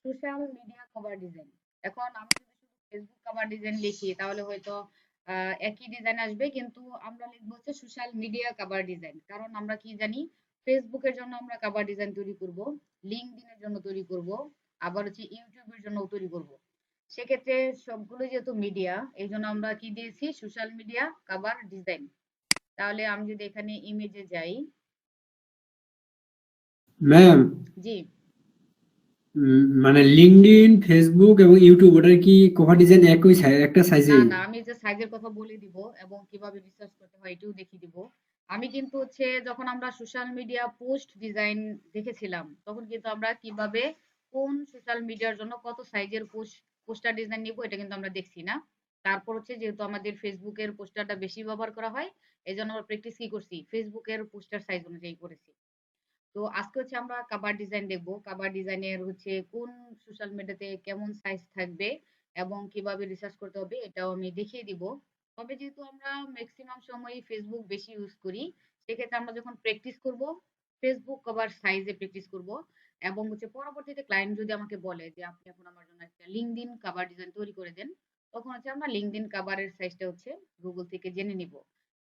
Social media cover design. এখন আমি যদি শুধু ফেসবুক কভার ডিজাইন লিখি তাহলে হয়তো একই ডিজাইন আসবে, কিন্তু আমরা লিখবো হচ্ছে সোশ্যাল মিডিয়া কভার ডিজাইন। কারণ আমরা কি জানি, ফেসবুকের জন্য আমরা কভার ডিজাইন তৈরি করব, লিঙ্কডইনের জন্য তৈরি করব, আবার হচ্ছে ইউটিউবের জন্য তৈরি করব। সেক্ষেত্রে সবগুলো যেহেতু মিডিয়া, এই জন্য আমরা কি দিয়েছি, সোশ্যাল মিডিয়া কভার ডিজাইন। তাহলে আমি যদি এখানে ইমেজে যাই। ম্যাম, জি। মানে লিঙ্কডইন, ফেসবুক এবং ইউটিউব ওটার কি কভার ডিজাইন একই একটা না, সাইজেই? না, আমি যে সাইজের কথা বলে দিব এবং কিভাবে রিসার্চ করতে হয় এটাও দেখিয়ে দিব। আমি কিন্তু হচ্ছে যখন আমরা সোশ্যাল মিডিয়া পোস্ট ডিজাইন দেখেছিলাম, তখন কিন্তু আমরা কিভাবে কোন সোশ্যাল মিডিয়ার জন্য কত সাইজের পোস্টার ডিজাইন নিব এটা কিন্তু আমরা দেখছি না। তারপর হচ্ছে যেহেতু আমাদের ফেসবুকের পোস্টারটা বেশি ব্যবহার করা হয়, এই জন্য আমরা প্র্যাকটিস কি করছি, ফেসবুকের পোস্টার সাইজ অনুযায়ী করেছি। তো আজকে হচ্ছে আমরা কাভার ডিজাইন দেখবো। কাভার ডিজাইনের হচ্ছে কোন সোশ্যাল মিডিয়াতে কেমন সাইজ থাকবে এবং কিভাবে রিসার্চ করতে হবে এটাও আমি দেখিয়ে দিব। তবে যেহেতু আমরা ম্যাক্সিমাম সময়ই ফেসবুক বেশি ইউজ করি, সেক্ষেত্রে আমরা যখন প্র্যাকটিস করব, ফেসবুক কভার সাইজে প্র্যাকটিস করব। এবং হচ্ছে পরবর্তীতে ক্লায়েন্ট যদি আমাকে বলে যে আপনি এখন আমার জন্য একটা লিঙ্কডইন কভার ডিজাইন তৈরি করে দেন, তখন হচ্ছে আমরা লিঙ্কডইন কভারের সাইজটা হচ্ছে গুগল থেকে জেনে নিব।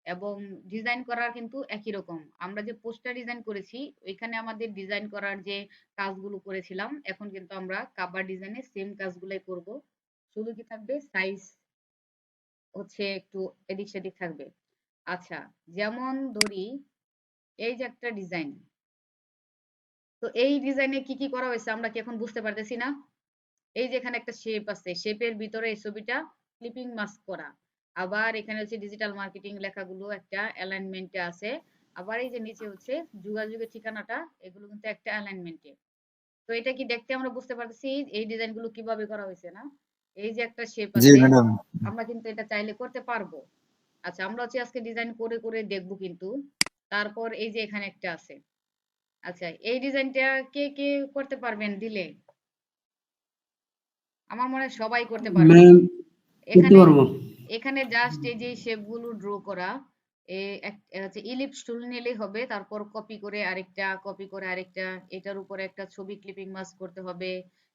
এবং ডিজাইন করার কিন্তু একই রকম। আমরা যে পোস্টার ডিজাইন করেছি, ওইখানে আমাদের ডিজাইন করার যে কাজগুলো করেছিলাম, এখন কিন্তু আমরা কভার ডিজাইনে সেম কাজগুলাই করব। শুধু কি থাকবে, সাইজ হচ্ছে একটু এদিক সেদিক থাকবে। আচ্ছা, যেমন ধরি এই যে একটা ডিজাইন, তো এই ডিজাইনে কি কি করা হয়েছে আমরা কি এখন বুঝতে পারতেছি না? এই যে এখানে একটা শেপ আছে, শেপের ভিতরে এই ছবিটা ক্লিপিং মাস্ক করা। আবার এখানে হচ্ছে ডিজিটাল মার্কেটিং লেখাগুলো একটা অ্যালাইনমেন্টে আছে। আবার এই যে নিচে হচ্ছে যোগাযোগের ঠিকানাটা, এগুলো কিন্তু একটা অ্যালাইনমেন্টে। তো এটা কি দেখতে আমরা বুঝতে পারতেছি এই ডিজাইনগুলো কিভাবে করা হয়েছে না? এই যে একটা শেপ জি আছে, ম্যাডাম। আমরা কিন্তু এটা চাইলে করতে পারবো। আচ্ছা, আমরা হচ্ছে আজকে ডিজাইন করে করে দেখবো কিন্তু। তারপর এই যে এখানে একটা আছে। আচ্ছা, এই ডিজাইনটা কে কে করতে পারবেন দিলে? আমার মনে হয় সবাই করতে পারবেন। ম্যাম, করতে এখানে পারবো। এখানে জাস্ট এই যে শেপ গুলো ড্র করা, হচ্ছে ইলিপস টুল নিলেই হবে। তারপর কপি করে আরেকটা, কপি করে আরেকটা, এটার উপরে একটা ছবি ক্লিপিং মাস্ক করতে হবে।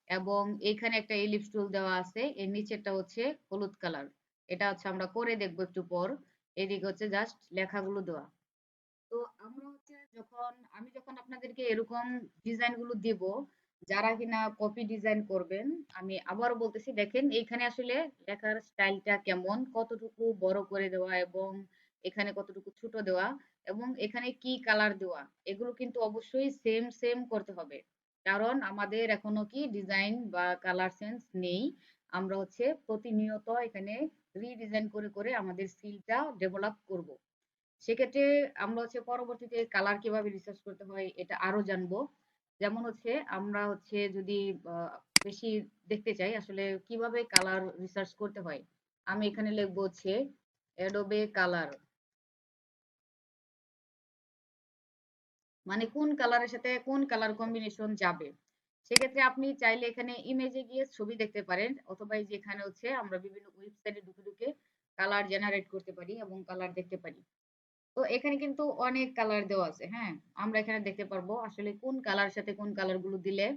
এবং এখানে একটা ইলিপস টুল দেওয়া আছে, এর নিচেরটা হচ্ছে হলুদ কালার। এটা হচ্ছে আমরা করে দেখবো একটু পর। এদিকে হচ্ছে জাস্ট লেখাগুলো দেওয়া। তো আমরা হচ্ছে যখন আপনাদেরকে এরকম ডিজাইন গুলো দিব, যারা কিনা কপি ডিজাইন করবেন, আমি আবারও বলতেছি, দেখেন এইখানে আসলে লেখার স্টাইলটা কেমন, কতটুকু বড় করে দেওয়া এবং এখানে কতটুকু ছোট দেওয়া এবং এখানে কি কালার দেওয়া, এগুলো কিন্তু অবশ্যই সেম সেম করতে হবে। কারণ আমাদের এখনো কি ডিজাইন বা কালার সেন্স নেই। আমরা হচ্ছে প্রতিনিয়ত এখানে রিডিজাইন করে করে আমাদের স্কিলটা ডেভেলপ করব। সেক্ষেত্রে আমরা হচ্ছে পরবর্তীতে কালার কিভাবে রিসার্চ করতে হয় এটা আরো জানবো। যেমন হচ্ছে আমরা হচ্ছে যদি আহ, বেশি দেখতে চাই আসলে কিভাবে কালার রিসার্চ করতে হয়, আমি এখানে লিখবো হচ্ছে অ্যাডোবে কালার, মানে কোন কালারের সাথে কোন কালার কম্বিনেশন যাবে। সেক্ষেত্রে আপনি চাইলে এখানে ইমেজে গিয়ে ছবি দেখতে পারেন, অথবা এই যে এখানে হচ্ছে আমরা বিভিন্ন ওয়েবসাইটে ঢুকে ঢুকে কালার জেনারেট করতে পারি এবং কালার দেখতে পারি। তো এখানে কিন্তু অনেক কালার দেওয়া আছে, হ্যাঁ। আমরা এখানে দেখতে পারবো আসলে কোন কালার সাথে কোন কালার গুলো দিলে,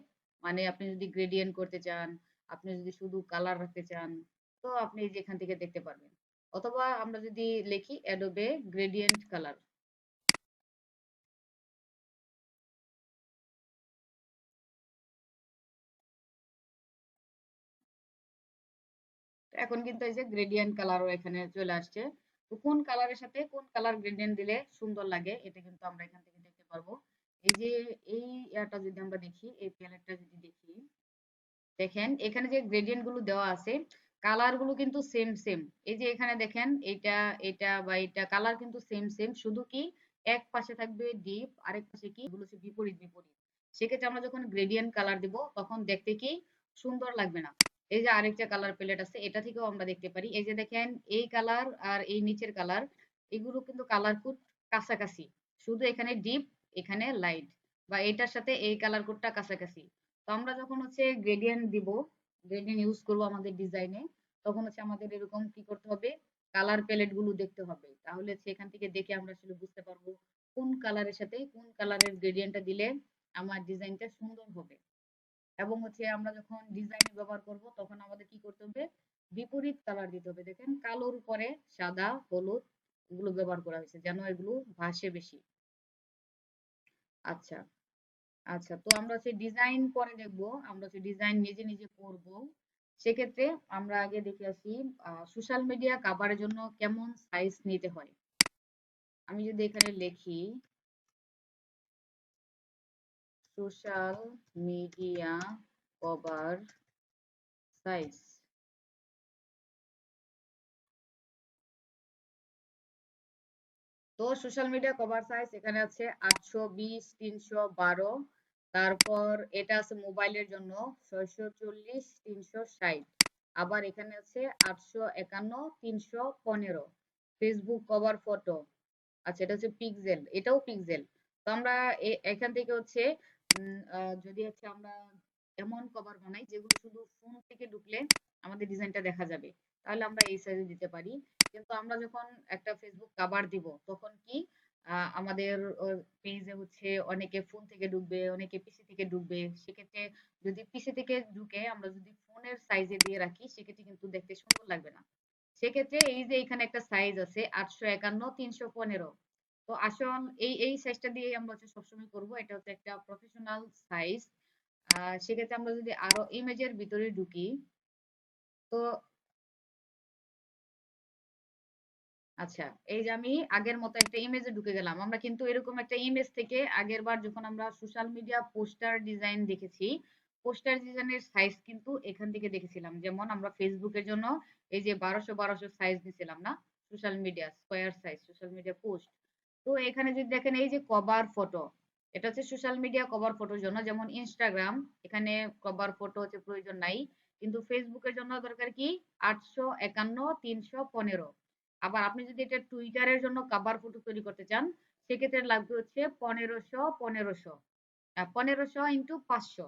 মানে আপনি যদি গ্রেডিয়েন্ট করতে চান, আপনি যদি শুধু কালার রাখতে চান, তো আপনি এই যে এখান থেকে দেখতে পারবেন। অথবা আমরা যদি লিখি অ্যাডোবে গ্রেডিয়েন্ট কালার, এখন কিন্তু এই যে গ্রেডিয়েন্ট কালারও এখানে চলে আসছে। তো কোন কালারের সাথে কোন কালার গ্রেডিয়েন্ট দিলে সুন্দর লাগে এটা কিন্তু আমরা এখান থেকে দেখতে পারবো। এই যে এই ইয়াটা যদি আমরা দেখি, এই প্যালেটটা যদি দেখি, দেখেন এখানে যে গ্রেডিয়েন্ট গুলো দেওয়া আছে, কালার গুলো কিন্তু সেম সেম। এই যে এখানে দেখেন এটা এটা বা এটা কালার কিন্তু সেম সেম, শুধু কি এক পাশে থাকবে ডিপ, আরেক পাশে কি, এগুলো হচ্ছে বিপরীত বিপরীত। সেক্ষেত্রে আমরা যখন গ্রেডিয়েন্ট কালার দিব তখন দেখতে কি সুন্দর লাগবে না। এই যে আরেকটা কালার প্যালেট আছে, এটা থেকেও আমরা দেখতে পারি। এই যে দেখেন এই কালার আর এই নিচের কালার, এগুলো কিন্তু কালার খুব কাছাকাছি, শুধু এখানে ডিপ, এখানে লাইট, বা এটার সাথে এই কালার কোডটা কাছাকাছি। তো আমরা যখন হচ্ছে গ্রেডিয়েন্ট দিব, গ্রেডিয়েন্ট ইউজ করব আমাদের ডিজাইনে, তখন হচ্ছে আমাদের এরকম কি করতে হবে, কালার প্যালেট গুলো দেখতে হবে। তাহলে সেখান থেকে দেখে আমরা আসলে বুঝতে পারবো কোন কালারের সাথে কোন কালারের গ্রেডিয়েন্টটা দিলে আমার ডিজাইনটা সুন্দর হবে। এবং হচ্ছে আমরা যখন ডিজাইন ব্যবহার করব তখন আমাদের কি করতে হবে, বিপরীত কালার দিতে হবে। দেখেন কালোর উপরে সাদা হলুদ এগুলো ব্যবহার করা হয়েছে যেন এগুলো ভাসে বেশি। আচ্ছা আচ্ছা, তো আমরা হচ্ছে ডিজাইন পরে দেখবো, আমরা হচ্ছে ডিজাইন নিজে নিজে করব। সেক্ষেত্রে আমরা আগে দেখে আসি সোশ্যাল মিডিয়া কাভারের জন্য কেমন সাইজ নিতে হয়। আমি যদি এখানে লিখি সোশ্যাল মিডিয়া কভার সাইজ, তো সোশ্যাল মিডিয়া কভার সাইজ এখানে আছে 820 312, তারপর এটা আছে মোবাইলের জন্য 640 360, আবার এখানে আছে 851 315। ফেসবুক কভার ফটো, আচ্ছা এটা হচ্ছে পিক্সেল, এটাও পিক্সেল। তো আমরা এখান থেকে হচ্ছে যদি হচ্ছে আমরা এমন কভার বানাই যেগুলো শুধু ফোন থেকে ঢুকলে আমাদের ডিজাইনটা দেখা যাবে, তাহলে আমরা এই সাইজে দিতে পারি। কিন্তু আমরা যখন একটা ফেসবুক কভার দিব তখন কি আমাদের পেজে হচ্ছে অনেকে ফোন থেকে ঢুকবে, অনেকে পিসি থেকে ঢুকবে। সেক্ষেত্রে যদি পিসি থেকে ঢুকে আমরা যদি ফোনের সাইজে দিয়ে রাখি সেক্ষেত্রে কিন্তু দেখতে সুন্দর লাগবে না। সেক্ষেত্রে এই যে এখানে একটা সাইজ আছে 851 315, তো আসল এই সাইজটা দিয়ে আমরা হচ্ছে সবসময় করব, এটা হচ্ছে একটা প্রফেশনাল সাইজ। সেক্ষেত্রে আমরা যদি আরো ইমেজের ভিতরে ঢুকি, তো আচ্ছা এই যে আমি আগের মতো একটা ইমেজে ঢুকে গেলাম। আমরা কিন্তু এরকম একটা ইমেজ থেকে আগের বার যখন আমরা সোশ্যাল মিডিয়া পোস্টার ডিজাইন দেখেছি, পোস্টার ডিজাইনের সাইজ কিন্তু এখান থেকে দেখেছিলাম। যেমন আমরা ফেসবুকের জন্য এই যে 1200 সাইজ দিছিলাম না, social media square size social media post. তো এখানে যদি দেখেন এই যে কভার ফটো, এটা হচ্ছে সোশ্যাল মিডিয়া কভার ফটোর জন্য। যেমন ইনস্টাগ্রাম, এখানে কভার ফটো হচ্ছে প্রয়োজন নাই, কিন্তু ফেসবুকের জন্য দরকার কি 851 315। আবার আপনি যদি এটা টুইটারের জন্য কভার ফটো তৈরি করতে চান সেক্ষেত্রে লাগবে হচ্ছে 1500 ইন্টু 500,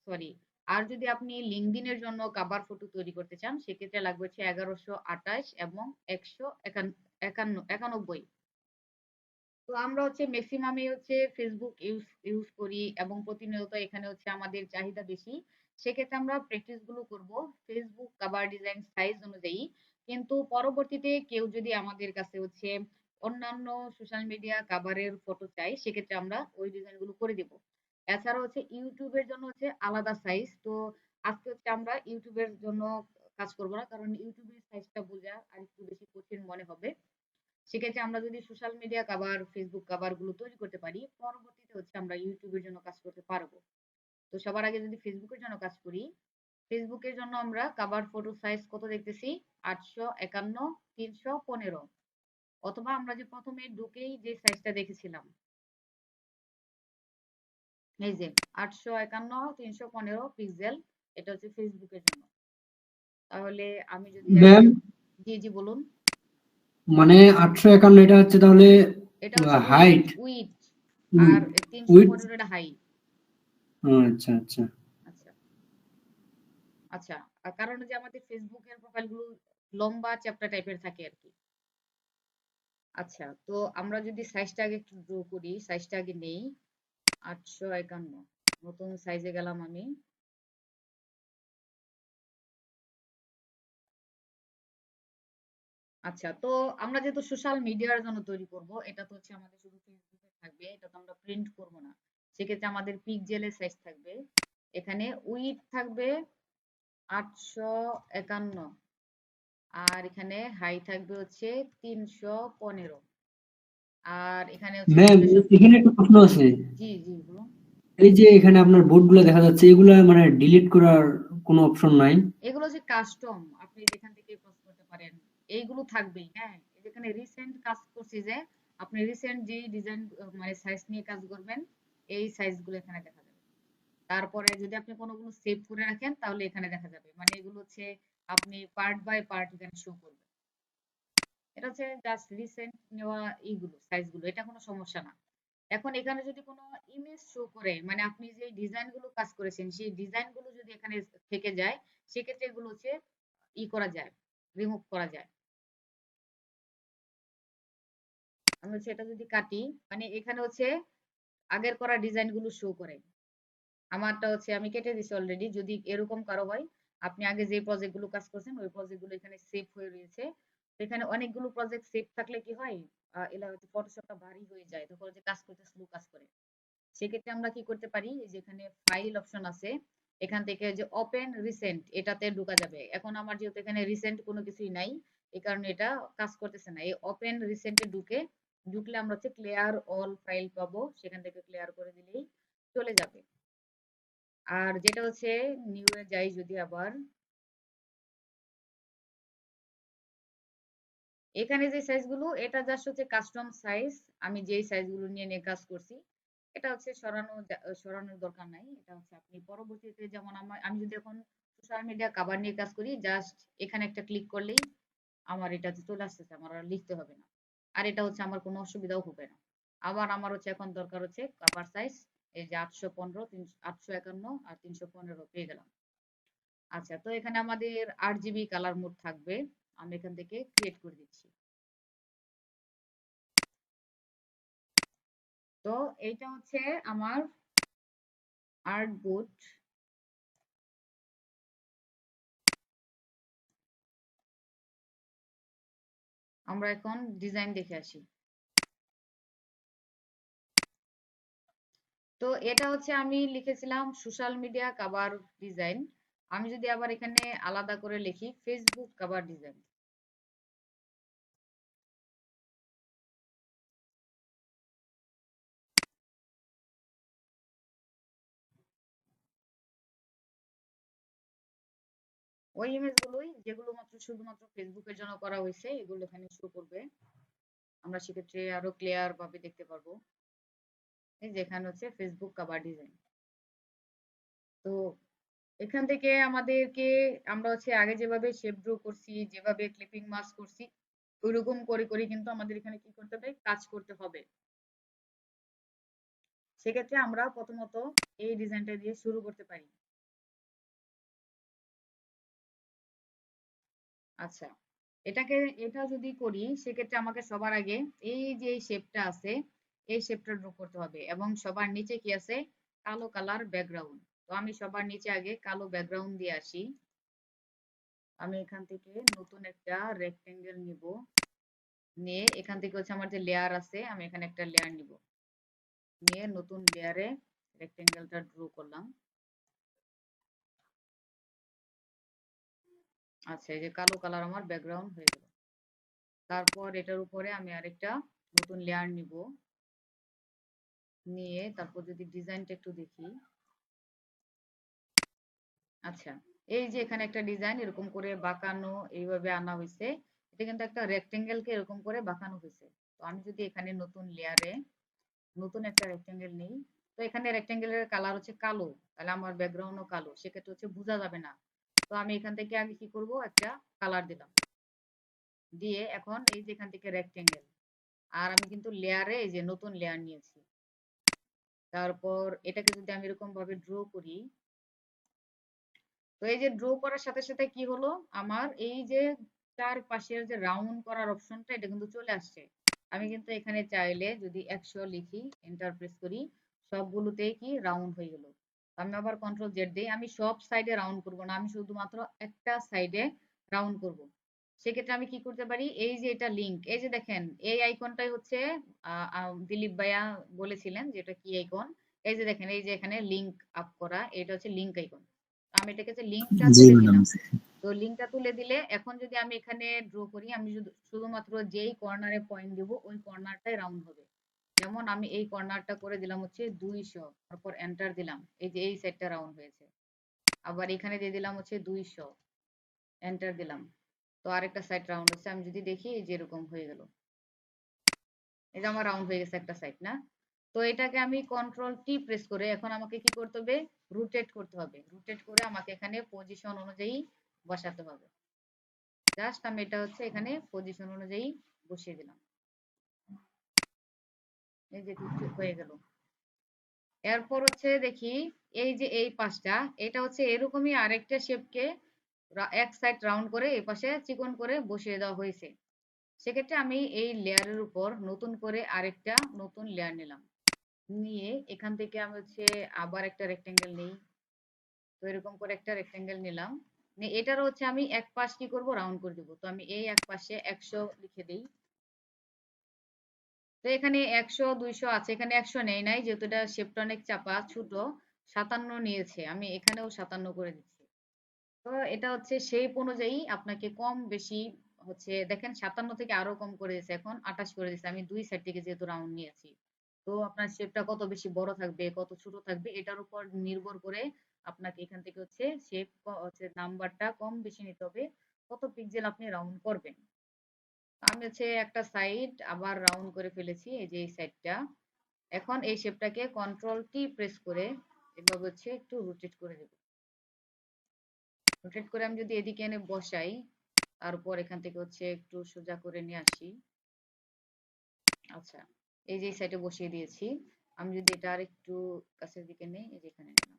সরি। আর যদি আপনি লিঙ্কডইনের জন্য কভার ফটো তৈরি করতে চান সেক্ষেত্রে লাগবে হচ্ছে 1128 এবং 191। তো আমরা হচ্ছে ম্যাক্সিমামই হচ্ছে ফেসবুক ইউজ ইউজ করি এবং প্রতিনিয়ত এখানে হচ্ছে আমাদের চাহিদা বেশি। সেক্ষেত্রে আমরা প্র্যাকটিস গুলো করব ফেসবুক কভার ডিজাইন সাইজ অনুযায়ী। কিন্তু পরবর্তীতে কেউ যদি আমাদের কাছে হচ্ছে অন্যান্য সোশ্যাল মিডিয়া কভারের ফটো চাই সেক্ষেত্রে আমরা ওই ডিজাইন গুলো করে দিব। এছাড়া হচ্ছে ইউটিউবের জন্য হচ্ছে আলাদা সাইজ। তো আজকে হচ্ছে আমরা ইউটিউবের জন্য কাজ করব না, কারণ ইউটিউবের সাইজটা বোঝা আর একটু বেশি কঠিন মনে হবে। সেক্ষেত্রে আমরা যদি social media cover Facebook cover গুলো তৈরি করতে পারি পরবর্তীতে হচ্ছে আমরা ইউটিউবের জন্য কাজ করতে পারবো। তো সবার আগে যদি ফেসবুকের জন্য কাজ করি, ফেসবুকের জন্য আমরা কভার ফটো সাইজ কত দেখতেছি 851 315, অথবা আমরা যে প্রথমে ঢুকেই যে সাইজটা দেখেছিলাম এই যে 851 315 পিক্সেল, এটা হচ্ছে ফেসবুকের জন্য। তাহলে আমি যদি ম্যাম, আজকে, জি জি বলুন। মানে 851 এটা হচ্ছে তাহলে এটা হচ্ছে উইথ হাইট উইথ আর উইথ উইথ 315 এটা হাই। আচ্ছা আচ্ছা। আচ্ছা আচ্ছা, কারণ যে আমাদের ফেসবুকের প্রোফাইল গুলো লম্বা চ্যাপ্টা টাইপের থাকে আর কি। আচ্ছা, তো আমরা যদি সাইজটা আগে একটু ড্র করি, সাইজটা আগে নেই 851, নতুন সাইজে গেলাম আমি। আচ্ছা, তো আমরা যেহেতু সোশ্যাল মিডিয়ার জন্য তৈরি করব, এটা তো হচ্ছে আমাদের শুধু ফেসবুকে থাকবে, এটা তো আমরা প্রিন্ট করব না। সেক্ষেত্রে আমাদের পিক্সেলের সাইজ থাকবে, এখানে উইথ থাকবে 851, আর এখানে হাই থাকবে হচ্ছে 315, আর এখানে হচ্ছে ম্যাম, রোটেশন। এখানে একটা প্রশ্ন আছে। জি জি বলুন। এই যে এখানে আপনার বোর্ডগুলো দেখা যাচ্ছে, এগুলা মানে ডিলিট করার কোনো অপশন নাই? এগুলো যে কাস্টম, আপনি যেখান থেকে পোস্ট করতে পারেন এইগুলো থাকবেই। হ্যাঁ, যেখানে রিসেন্ট কাজ করছি যে আপনি রিসেন্ট যে ডিজাইন মানে সাইজ নিয়ে কাজ করবেন এই সাইজগুলো এখানে দেখা যাবে। তারপরে যদি আপনি কোনোগুলো সেভ করে রাখেন তাহলে এখানে দেখা যাবে, মানে এগুলো হচ্ছে আপনি পার্ট বাই পার্ট এখানে শো করবে। এটা হচ্ছে জাস্ট রিসেন্ট নেওয়া এইগুলো সাইজগুলো, এটা কোনো সমস্যা না। এখন এখানে যদি কোনো ইমেজ শো করে, মানে আপনি যে ডিজাইন গুলো কাজ করেছেন সেই ডিজাইন গুলো যদি এখানে থেকে যায় সেক্ষেত্রে এগুলো হচ্ছে করা যায়, রিমুভ করা যায়। আমি হচ্ছে এটা যদি কাটি, মানে এখানে হচ্ছে আগের করা ডিজাইন গুলো শো করে। আমারটা হচ্ছে আমি কেটে দিছি অলরেডি। যদি এরকম কারো হয়, আপনি আগে যে প্রজেক্ট গুলো কাজ করছেন ওই প্রজেক্ট গুলো এখানে সেভ হয়ে রয়েছে। তো এখানে অনেকগুলো প্রজেক্ট সেভ থাকলে কি হয়, এলা হয়তো ফটোশপটা ভারী হয়ে যায়, তখন যে কাজ করতে স্লো কাজ করে। সেক্ষেত্রে আমরা কি করতে পারি, এই যে এখানে ফাইল অপশন আছে, এখান থেকে যে ওপেন রিসেন্ট এটাতে ঢোকা যাবে। এখন আমার যেহেতু এখানে রিসেন্ট কোনো কিছুই নাই, এই কারণে এটা কাজ করতেছে না। এই ওপেন রিসেন্টে ঢুকলে আমরা হচ্ছে ক্লিয়ার অল ফাইল পাবো, সেখান থেকে ক্লিয়ার করে দিলেই চলে যাবে। আর যেটা হচ্ছে নিউ এ যাই যদি আবার, এখানে যে সাইজগুলো এটা জাস্ট হচ্ছে কাস্টম সাইজ। আমি যেই সাইজগুলো নিয়ে কাজ করছি, এটা হচ্ছে সরানোর দরকার নাই। এটা হচ্ছে আপনি পরবর্তীতে, যেমন আমি যদি এখন সোশ্যাল মিডিয়া কভার নিয়ে কাজ করি, জাস্ট এখানে একটা ক্লিক করলেই আমার এটা চলে আসতেছে, আমার আর লিখতে হবে না। আর এটা হচ্ছে আমার কোনো অসুবিধাও হবে না। আবার আমার হচ্ছে এখন দরকার হচ্ছে কভার সাইজ, এই যে 815, 851 আর 315 পেয়ে গেলাম। আচ্ছা, তো এখানে আমাদের 8 GB কালার মোড থাকবে। আমি এখান থেকে ক্রিয়েট করে দিচ্ছি। তো এইটা হচ্ছে আমার আর্ট বোর্ড। আমরা এখন ডিজাইন দেখে আসি। তো এটা হচ্ছে আমি লিখেছিলাম সোশ্যাল মিডিয়া কভার ডিজাইন। আমি যদি আবার এখানে আলাদা করে লিখি ফেসবুক কভার ডিজাইন, ওই ইমেজগুলোই যেগুলো মাত্র শুধুমাত্র ফেসবুকের জন্য করা হয়েছে এগুলো এখানে শো করবে। আমরা সেক্ষেত্রে আরো ক্লিয়ার ভাবে দেখতে পারবো। এই যেখানে হচ্ছে ফেসবুক কভার ডিজাইন। তো এখান থেকে আমাদেরকে, আমরা হচ্ছে আগে যেভাবে শেপ ড্র করছি, যেভাবে ক্লিপিং মাস্ক করছি, ওইরকম করে করে কিন্তু আমাদের এখানে কি করতে হবে, কাজ করতে হবে। সেক্ষেত্রে আমরা প্রথমত এই ডিজাইনটা দিয়ে শুরু করতে পারি। আচ্ছা, এটা যদি করি সেক্ষেত্রে আমাকে সবার আগে এই যে এই শেপটা আছে, এই শেপটা ড্র করতে হবে এবং সবার নিচে কি আছে, কালো কালার ব্যাকগ্রাউন্ড। তো আমি সবার নিচে আগে কালো ব্যাকগ্রাউন্ড দিয়ে আসি। আমি এখান থেকে নতুন একটা রেক্টেঙ্গেল নিব, নিয়ে এখান থেকে হচ্ছে আমার যে লেয়ার আছে আমি এখানে একটা লেয়ার নিব, নিয়ে নতুন লেয়ারে রেক্টেঙ্গেলটা ড্র করলাম। আচ্ছা, এই যে কালো কালার আমার ব্যাকগ্রাউন্ড হয়ে গেল। তারপর এটার উপরে আমি আরেকটা নতুন লেয়ার নিব, নিয়ে তারপর যদি ডিজাইনটা একটু দেখি। আচ্ছা, এই যে এখানে একটা ডিজাইন এরকম করে বাঁকানো এইভাবে আনা হয়েছে। এটা কিন্তু একটা রেক্টেঙ্গেল কে এরকম করে বাঁকানো হয়েছে। তো আমি যদি এখানে নতুন লেয়ারে নতুন একটা রেক্টেঙ্গেল নিই, তো এখানে রেক্টেঙ্গেলের কালার হচ্ছে কালো, তাহলে আমার ব্যাকগ্রাউন্ডও কালো, সেক্ষেত্রে হচ্ছে বোঝা যাবে না। তো আমি এখান থেকে আগে কি করব, একটা কালার দিলাম, দিয়ে এখন এই যে এখান থেকে রেক্টেঙ্গেল, আর আমি কিন্তু লেয়ারে এই যে নতুন লেয়ার নিয়েছি। তারপর এটাকে যদি আমি এরকম ভাবে ড্র করি, তো এই যে ড্র করার সাথে সাথে কি হলো, আমার এই যে চারপাশের যে রাউন্ড করার অপশনটা এটা কিন্তু চলে আসছে। আমি কিন্তু এখানে চাইলে যদি 100 লিখি, এন্টার প্রেস করি, সবগুলোতেই কি রাউন্ড হয়ে গেল। আমি আবার কন্ট্রোল জেড দিই, আমি সব সাইডে রাউন্ড করব না, আমি শুধুমাত্র একটা সাইডে রাউন্ড করব। সেক্ষেত্রে আমি কি করতে পারি, এই যে এটা লিংক, এই যে দেখেন এই আইকনটাই হচ্ছে দিলীপ ভাইয়া বলেছিলেন যে এটা কি আইকন। এই যে দেখেন এই যে এখানে লিংক আপ করা, এটা হচ্ছে লিংক আইকন। আমি এটাকে যে লিংকটা জি তুলে ম্যাডাম। দিলাম। তো লিংকটা তুলে দিলে এখন যদি আমি এখানে ড্র করি, আমি শুধুমাত্র যেই কর্নারে পয়েন্ট দিব ওই কর্নারটাই রাউন্ড হবে। যেমন আমি এই কর্নারটা করে দিলাম হচ্ছে 200, তারপর এন্টার দিলাম, এই যে এই সাইডটা রাউন্ড হয়েছে। আবার এখানে দিয়ে দিলাম হচ্ছে 200, এন্টার দিলাম, তো আরেকটা সাইড রাউন্ড হচ্ছে। আমি যদি দেখি এই যে এরকম হয়ে গেল, এই যে আমার রাউন্ড হয়ে গেছে একটা সাইড না। তো এটাকে আমি কন্ট্রোল টি প্রেস করে এখন আমাকে কি করতে হবে, রোটেট করতে হবে। রোটেট করে আমাকে এখানে পজিশন অনুযায়ী বসাতে হবে। জাস্ট আমি এটা হচ্ছে এখানে পজিশন অনুযায়ী বসিয়ে দিলাম, এই যে ঠিক হয়ে গেল। এরপর হচ্ছে দেখি এই যে এই পাশটা, এটা হচ্ছে এরকমই আরেকটা শেপকে এক সাইড রাউন্ড করে এই পাশে চিকন করে বসিয়ে দেওয়া হয়েছে। সেক্ষেত্রে আমি এই লেয়ারের উপর নতুন করে আরেকটা নতুন লেয়ার নিলাম, নিয়ে এখান থেকে আমি হচ্ছে আবার একটা রেক্টেঙ্গেল নেই। তো এরকম করে একটা রেক্টেঙ্গেল নিলাম। নিয়ে এটারও হচ্ছে আমি এক পাশ কি করব, রাউন্ড করে দিব। তো আমি এই এক পাশে 100 লিখে দেই। তো এখানে 100 200 আছে, এখানে 100 নেই নাই যেহেতু এটা শেপটা অনেক চাপা ছোট। 57 নিয়েছে, আমি এখানেও 57 করে দিচ্ছি। তো এটা হচ্ছে শেপ অনুযায়ী আপনাকে কম বেশি হচ্ছে, দেখেন 57 থেকে আরো কম করে দিয়েছে, এখন 28 করে দিয়েছে। আমি দুই সাইড থেকে যেহেতু রাউন্ড নিয়েছি, তো আপনার শেপটা কত বেশি বড় থাকবে কত ছোট থাকবে এটার উপর নির্ভর করে আপনাকে এখান থেকে হচ্ছে শেপ হচ্ছে নাম্বারটা কম বেশি নিতে হবে, কত পিক্সেল আপনি রাউন্ড করবেন। আমি হচ্ছে একটা সাইড আবার রাউন্ড করে ফেলেছি, এই যে এই সাইডটা। এখন এই শেপটাকে কন্ট্রোল টি প্রেস করে এভাবে হচ্ছে একটু রোটেট করে দেব। রোটেট করে আমি যদি এদিকে এনে বসাই, তারপর এখান থেকে হচ্ছে একটু সোজা করে নিয়ে আসি। আচ্ছা, এই যে সাইডে বসিয়ে দিয়েছি। আমি যদি এটা আর একটু কাছের দিকে নেই, এই যে এখানে নিলাম।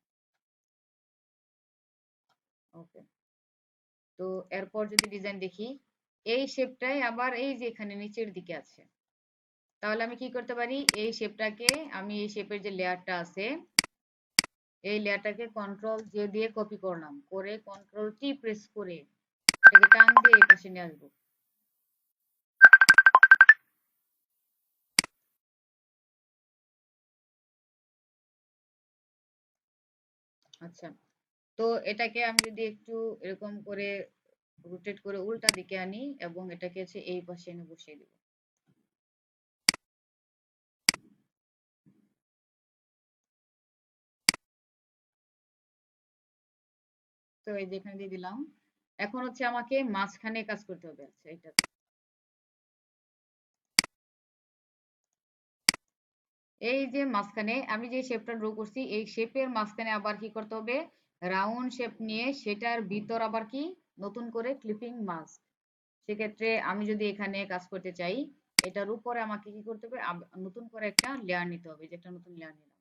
ওকে। তো এরপর যদি ডিজাইন দেখি, এই শেপটাই আবার এই যে এখানে নিচের দিকে আছে। তাহলে আমি কি করতে পারি, এই শেপটাকে আমি এই শেপের যে লেয়ারটা আছে এই লেয়ারটাকে কন্ট্রোল জে দিয়ে কপি করলাম, করে কন্ট্রোল টি প্রেস করে এটাকে টান দিয়ে এই পাশে নিয়ে আসবো। আচ্ছা, তো এটাকে আমি যদি একটু এরকম করে রোটেট করে উল্টা দিকে আনি এবং এটাকে হচ্ছে এই পাশে এনে বসিয়ে দিব। তো এই যে এখানে দিয়ে দিলাম। এখন হচ্ছে আমাকে মাঝখানে কাজ করতে হবে। আচ্ছা, এটা এই যে মাঝখানে আমি যে শেপটা ড্র করছি এই শেপের মাঝখানে আবার কি করতে হবে, রাউন্ড শেপ নিয়ে সেটার ভিতর আবার কি নতুন করে ক্লিপিং মাস্ক। সেক্ষেত্রে আমি যদি এখানে কাজ করতে চাই, এটার উপরে আমাকে কি করতে হবে, নতুন করে একটা লেয়ার নিতে হবে, যেটা নতুন লেয়ার নিলাম।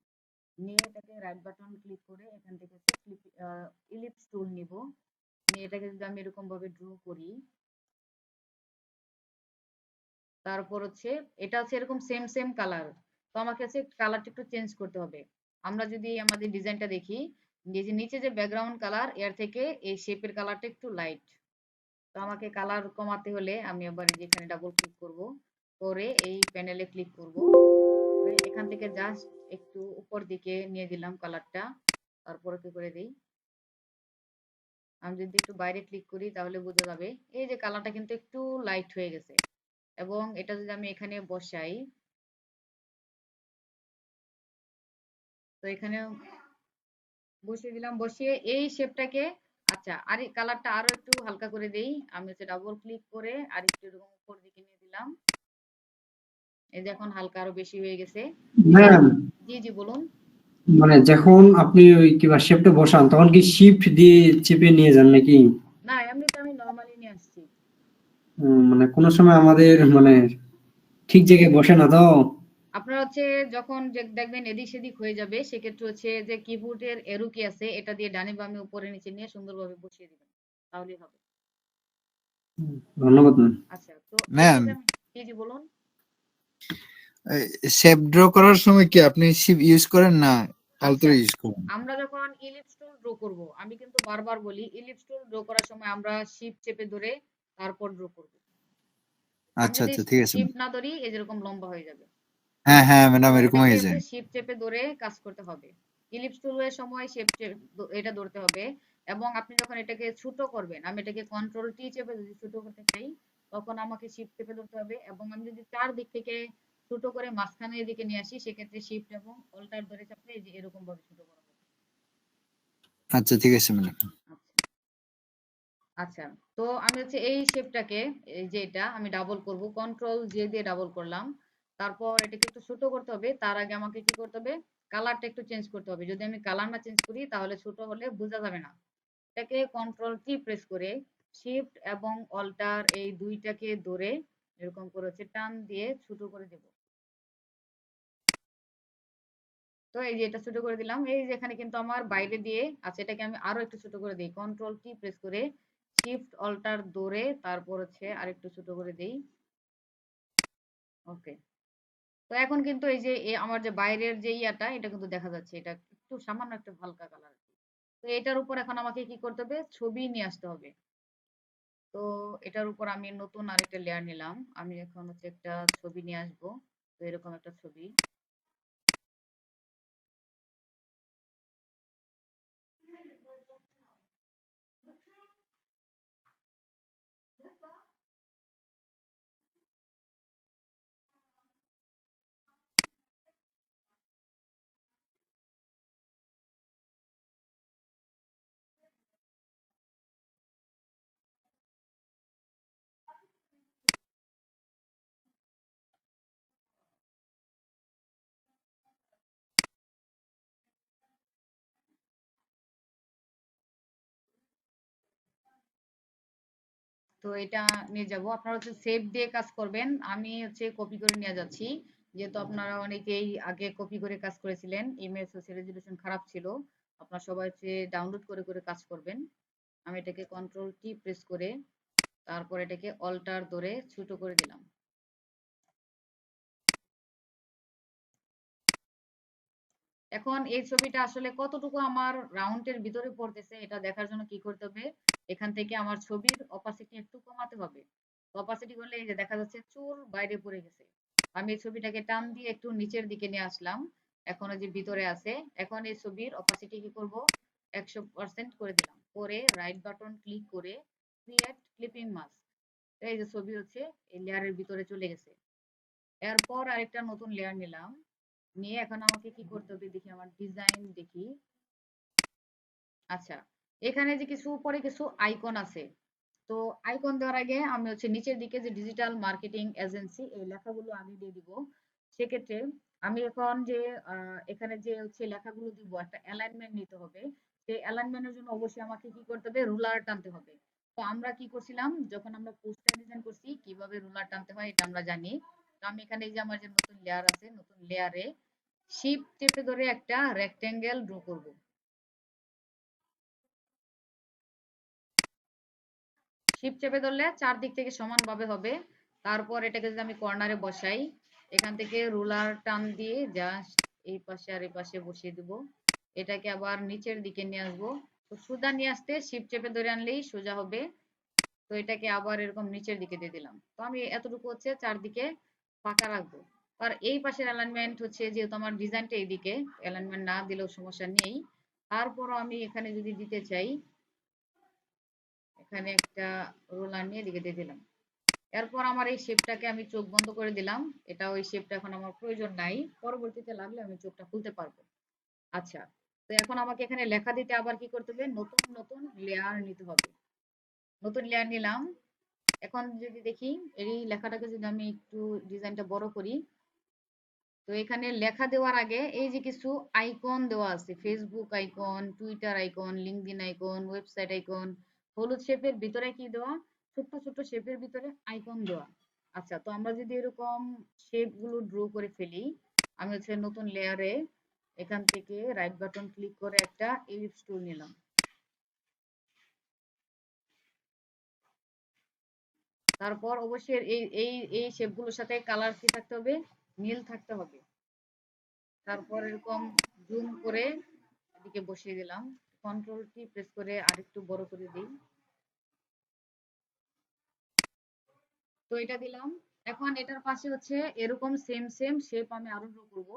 নিয়ে এটাকে রাইট বাটন ক্লিক করে এখান থেকে হচ্ছে ইলিপস টুল নিব। নিয়ে এটাকে যদি আমি এরকম ভাবে ড্র করি, তারপর হচ্ছে এটা হচ্ছে এরকম সেম সেম কালার। তো আমাকে হচ্ছে কালারটা একটু চেঞ্জ করতে হবে। আমরা যদি আমাদের ডিজাইনটা দেখি, যে যে নিচে যে ব্যাকগ্রাউন্ড কালার এর থেকে এই শেপের কালারটা একটু লাইট। তো আমাকে কালার কমাতে হলে আমি আবার এই যে এখানে ডাবল ক্লিক করব, করে এই প্যানেলে ক্লিক করব, এখান থেকে জাস্ট একটু উপর দিকে নিয়ে দিলাম কালারটা। তারপর কি করে দেই, আমি যদি একটু বাইরে ক্লিক করি তাহলে বোঝা যাবে এই যে কালারটা কিন্তু একটু লাইট হয়ে গেছে। এবং এটা যদি আমি এখানে বসাই, তো এখানে বসিয়ে দিলাম, বসিয়ে এই শেপটাকে, আচ্ছা আর এই কালারটা আরো একটু হালকা করে দেই। আমি হচ্ছে ডাবল ক্লিক করে আর একটু এরকম উপর দিকে নিয়ে দিলাম। এই যে এখন হালকা আরো বেশি হয়ে গেছে। এর ম্যাম, জি জি বলুন। মানে যখন আপনি ওই কিবা শেপটা বসান তখন কি শিফট দিয়ে চেপে নিয়ে যান নাকি? না, এমনিতে আমি নরমালি নিয়ে আসছি। মানে কোনো সময় আমাদের মানে ঠিক জায়গায় বসে না তো। আপনার হচ্ছে যখন যে দেখবেন এদিক সেদিক হয়ে যাবে, সেক্ষেত্রে হচ্ছে যে কিবোর্ডের এরো কি আছে এটা দিয়ে ডানে বামে উপরে নিচে নিয়ে সুন্দরভাবে বসিয়ে দিবেন, তাহলেই হবে। ধন্যবাদ ম্যাম। আচ্ছা, তো এটা ম্যাম, যে আমি জি জি বলুন। শেপ ড্র করার সময় কি আপনি শিপ ইউজ করেন না আচ্ছা, আলতো ইউজ করেন? আমরা যখন ইলিপস টুল ড্র করব, আমি কিন্তু বারবার বলি ইলিপস টুল ড্র করার সময় আমরা শিফট চেপে ধরে তারপর ড্র করব। আমি আচ্ছা যদি আচ্ছা, ঠিক আছে ম্যাম। শিফট না ধরি এই যেরকম লম্বা হয়ে যাবে। হ্যাঁ হ্যাঁ তো ম্যাডাম, এরকম এটাকে হয়ে হচ্ছে যায়। শিফট চেপে ধরে কাজ করতে হবে। ইলিপস টুলের সময় এটা ধরতে হবে। এবং আপনি যখন এটাকে ছোট করবেন, আমি এটাকে কন্ট্রোল টি চেপে যদি ছোট করতে চাই, তখন আমাকে শিফট চেপে ধরতে হবে। এবং আমি যদি চার দিক থেকে ছোট করে মাঝখানের দিকে নিয়ে আসি, সেক্ষেত্রে শিফট এবং অল্টার ধরে চাপলে এই যে এরকম ভাবে ছোট করা হবে। আচ্ছা ঠিক আছে ম্যাডাম। আচ্ছা আচ্ছা, তো আমি হচ্ছে এই শেপটাকে, এই যে এটা আমি ডাবল করব, কন্ট্রোল জে দিয়ে ডাবল করলাম। তারপর এটাকে একটু ছোট করতে হবে, তার আগে আমাকে কি করতে হবে, কালারটা একটু চেঞ্জ করতে হবে। যদি আমি কালার না চেঞ্জ করি তাহলে ছোট হলে বোঝা যাবে না। এটাকে কন্ট্রোল টি প্রেস করে শিফট এবং অল্টার এই দুইটাকে ধরে এরকম করে হচ্ছে টান দিয়ে ছোট করে দেব। তো এই যে এটা ছোট করে দিলাম, এই যে এখানে কিন্তু আমার বাইরে দিয়ে আচ্ছা, এটাকে আমি আরো একটু ছোট করে দিই, কন্ট্রোল কি প্রেস করে শিফট অল্টার ধরে তারপর হচ্ছে আরেকটু ছোট করে দেই। ওকে। তো এখন কিন্তু এই যে আমার যে বাইরের যে ইয়াটা এটা কিন্তু দেখা যাচ্ছে, এটা একটু সামান্য একটা হালকা কালার। তো এটার উপর এখন আমাকে কি করতে হবে, ছবি নিয়ে আসতে হবে। তো এটার উপর আমি নতুন আরেকটা লেয়ার নিলাম। আমি এখন হচ্ছে একটা ছবি নিয়ে আসবো। তো এরকম একটা ছবি। তো এটা নিয়ে যাব, আপনারা হচ্ছে সেভ দিয়ে কাজ করবেন, আমি হচ্ছে কপি করে নিয়ে যাচ্ছি। যেহেতু আপনারা অনেকেই আগে কপি করে কাজ করেছিলেন, ইমেজ হচ্ছে রেজলিউশন খারাপ ছিল, আপনারা সবাই হচ্ছে ডাউনলোড করে করে কাজ করবেন। আমি এটাকে কন্ট্রোল টি প্রেস করে তারপর এটাকে অল্টার ধরে ছোট করে দিলাম। এখন এই ছবিটা আসলে কতটুকু আমার রাউন্ডের ভিতরে পড়তেছে এটা দেখার জন্য কি করতে হবে, এখান থেকে আমার ছবির অপাসিটি একটু কমাতে হবে। অপাসিটি করলে এই যে দেখা যাচ্ছে চুল বাইরে পড়ে গেছে। আমি এই ছবিটাকে টান দিয়ে একটু নিচের দিকে নিয়ে আসলাম, এখন ওই যে ভিতরে আছে। এখন এই ছবির অপাসিটি কি করব, 100% করে দিলাম, করে রাইট বাটন ক্লিক করে ক্রিয়েট ক্লিপিং মাস্ক। এই যে ছবি হচ্ছে এই লেয়ারের ভিতরে চলে গেছে। এরপর আরেকটা নতুন লেয়ার নিলাম, নিয়ে এখন আমাকে কি করতে হবে দেখি, আমার ডিজাইন দেখি। আচ্ছা, এখানে যে কিছু উপরে কিছু আইকন আছে। তো আইকন দেওয়ার আগে আমি হচ্ছে নিচের দিকে যে ডিজিটাল মার্কেটিং এজেন্সি এই লেখাগুলো আমি দিয়ে দিব। সেক্ষেত্রে আমি এখন যে এখানে যে হচ্ছে লেখাগুলো দিব একটা অ্যালাইনমেন্ট নিতে হবে। সেই অ্যালাইনমেন্টের জন্য অবশ্যই আমাকে কি করতে হবে, রুলার টানতে হবে। তো আমরা কি করছিলাম যখন আমরা পোস্টার ডিজাইন করছি, কিভাবে রুলার টানতে হয় এটা আমরা জানি। তো আমি এখানে এই যে আমার যে নতুন লেয়ার আছে, নতুন লেয়ারে শিফট চেপে ধরে একটা রেক্টেঙ্গেল ড্র করব। শিফট চেপে ধরলে চারদিক থেকে সমানভাবে হবে। তারপর এটাকে যদি আমি কর্নারে বসাই, এখান থেকে রুলার টান দিয়ে জাস্ট এই পাশে আর এই পাশে বসিয়ে দেব। এটাকে আবার নিচের দিকে নিয়ে আসবো। তো সোজা নিয়ে আসতে শিফট চেপে ধরে আনলেই সোজা হবে। তো এটাকে আবার এরকম নিচের দিকে দিয়ে দিলাম। তো আমি এতটুকু হচ্ছে চারদিকে ফাঁকা রাখবো। আর এই পাশের অ্যালাইনমেন্ট হচ্ছে যেহেতু আমার ডিজাইনটা এইদিকে, অ্যালাইনমেন্ট না দিলেও সমস্যা নেই। তারপরও আমি এখানে যদি দিতে চাই, এখানে একটা রোলার নিয়ে এদিকে দিয়ে দিলাম। এরপর আমার এই শেপটাকে আমি চোখ বন্ধ করে দিলাম। এটা ওই শেপটা এখন আমার প্রয়োজন নাই, পরবর্তীতে লাগলে আমি চোখটা খুলতে পারবো। আচ্ছা, তো এখন আমাকে এখানে লেখা দিতে আবার কি করতে হবে, নতুন নতুন লেয়ার নিতে হবে। নতুন লেয়ার নিলাম। এখন যদি দেখি এই লেখাটাকে যদি আমি একটু ডিজাইনটা বড় করি, তো এখানে লেখা দেওয়ার আগে এই যে কিছু আইকন দেওয়া আছে, Facebook icon, Twitter icon, LinkedIn icon, website icon, হলুদ শেপের ভিতরে কি দেওয়া, ছোট্ট ছোট্ট শেপের ভিতরে আইকন দেওয়া। আচ্ছা, তো আমরা যদি এরকম শেপ গুলো ড্র করে ফেলি, আমি হচ্ছে নতুন লেয়ারে এখান থেকে রাইট বাটন ক্লিক করে একটা এলিপস টুল নিলাম। তারপর অবশ্যই এই এই এই শেপগুলোর সাথে কালার কি থাকতে হবে, নীল থাকতে হবে। তারপর এরকম জুম করে এদিকে বসিয়ে দিলাম। কন্ট্রোল টি প্রেস করে আরেকটু বড় করে দিই। তো এটা দিলাম। এখন এটার পাশে হচ্ছে এরকম সেম সেম শেপ আমি আরো ড্র করব।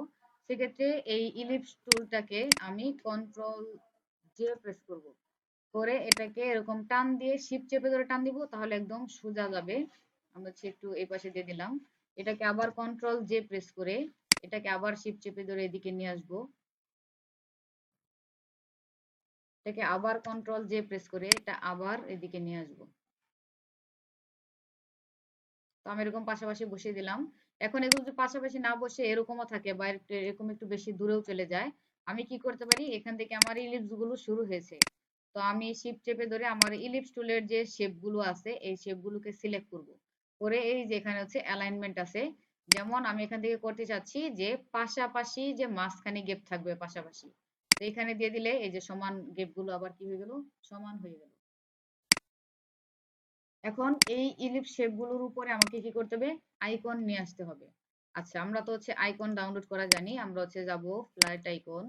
সেক্ষেত্রে এই ইলিপস টুলটাকে আমি কন্ট্রোল জে প্রেস করব, করে এটাকে এরকম টান দিয়ে শিফট চেপে ধরে টান দিব, তাহলে একদম সোজা যাবে। আমরা হচ্ছে একটু এই পাশে দিয়ে দিলাম। এটাকে আবার কন্ট্রোল জে প্রেস করে এটাকে আবার শিফট চেপে ধরে এদিকে নিয়ে আসবো। এটাকে আবার কন্ট্রোল জে প্রেস করে এটা আবার এদিকে নিয়ে আসবো। তো আমি এরকম পাশাপাশি বসিয়ে দিলাম। এখন এগুলো যদি পাশাপাশি না বসে এরকমও থাকে বা এরকম একটু বেশি দূরেও চলে যায়, আমি কি করতে পারি, এখান থেকে আমার ইলিপস গুলো শুরু হয়েছে। তো আমি শিফট চেপে ধরে আমার ইলিপস টুলের যে শেপ গুলো আছে এই শেপ গুলোকে সিলেক্ট করব, করে এই যে এখানে হচ্ছে অ্যালাইনমেন্ট আছে, যেমন আমি এখান থেকে করতে চাচ্ছি যে পাশাপাশি যে মাঝখানে গেপ থাকবে পাশাপাশি। তো এখানে দিয়ে দিলে এই যে সমান গেপ গুলো আবার কি হয়ে গেল, সমান হয়ে গেল। এখন এই ইলিপস শেপ গুলোর উপরে আমাকে কি করতে হবে, আইকন নিয়ে আসতে হবে। আচ্ছা, আমরা তো হচ্ছে আইকন ডাউনলোড করা জানি। আমরা হচ্ছে যাব ফ্ল্যাট আইকন।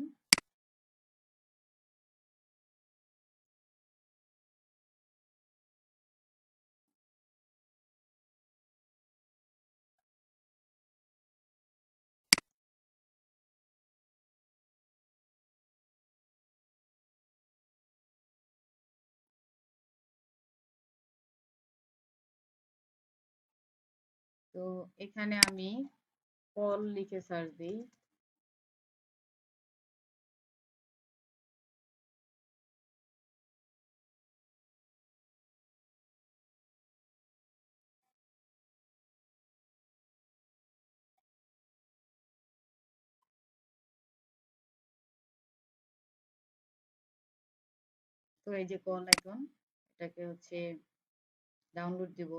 তো এখানে আমি কল লিখে সার্চ দিই। তো এই যে কল আইকন, এটাকে হচ্ছে ডাউনলোড দিব।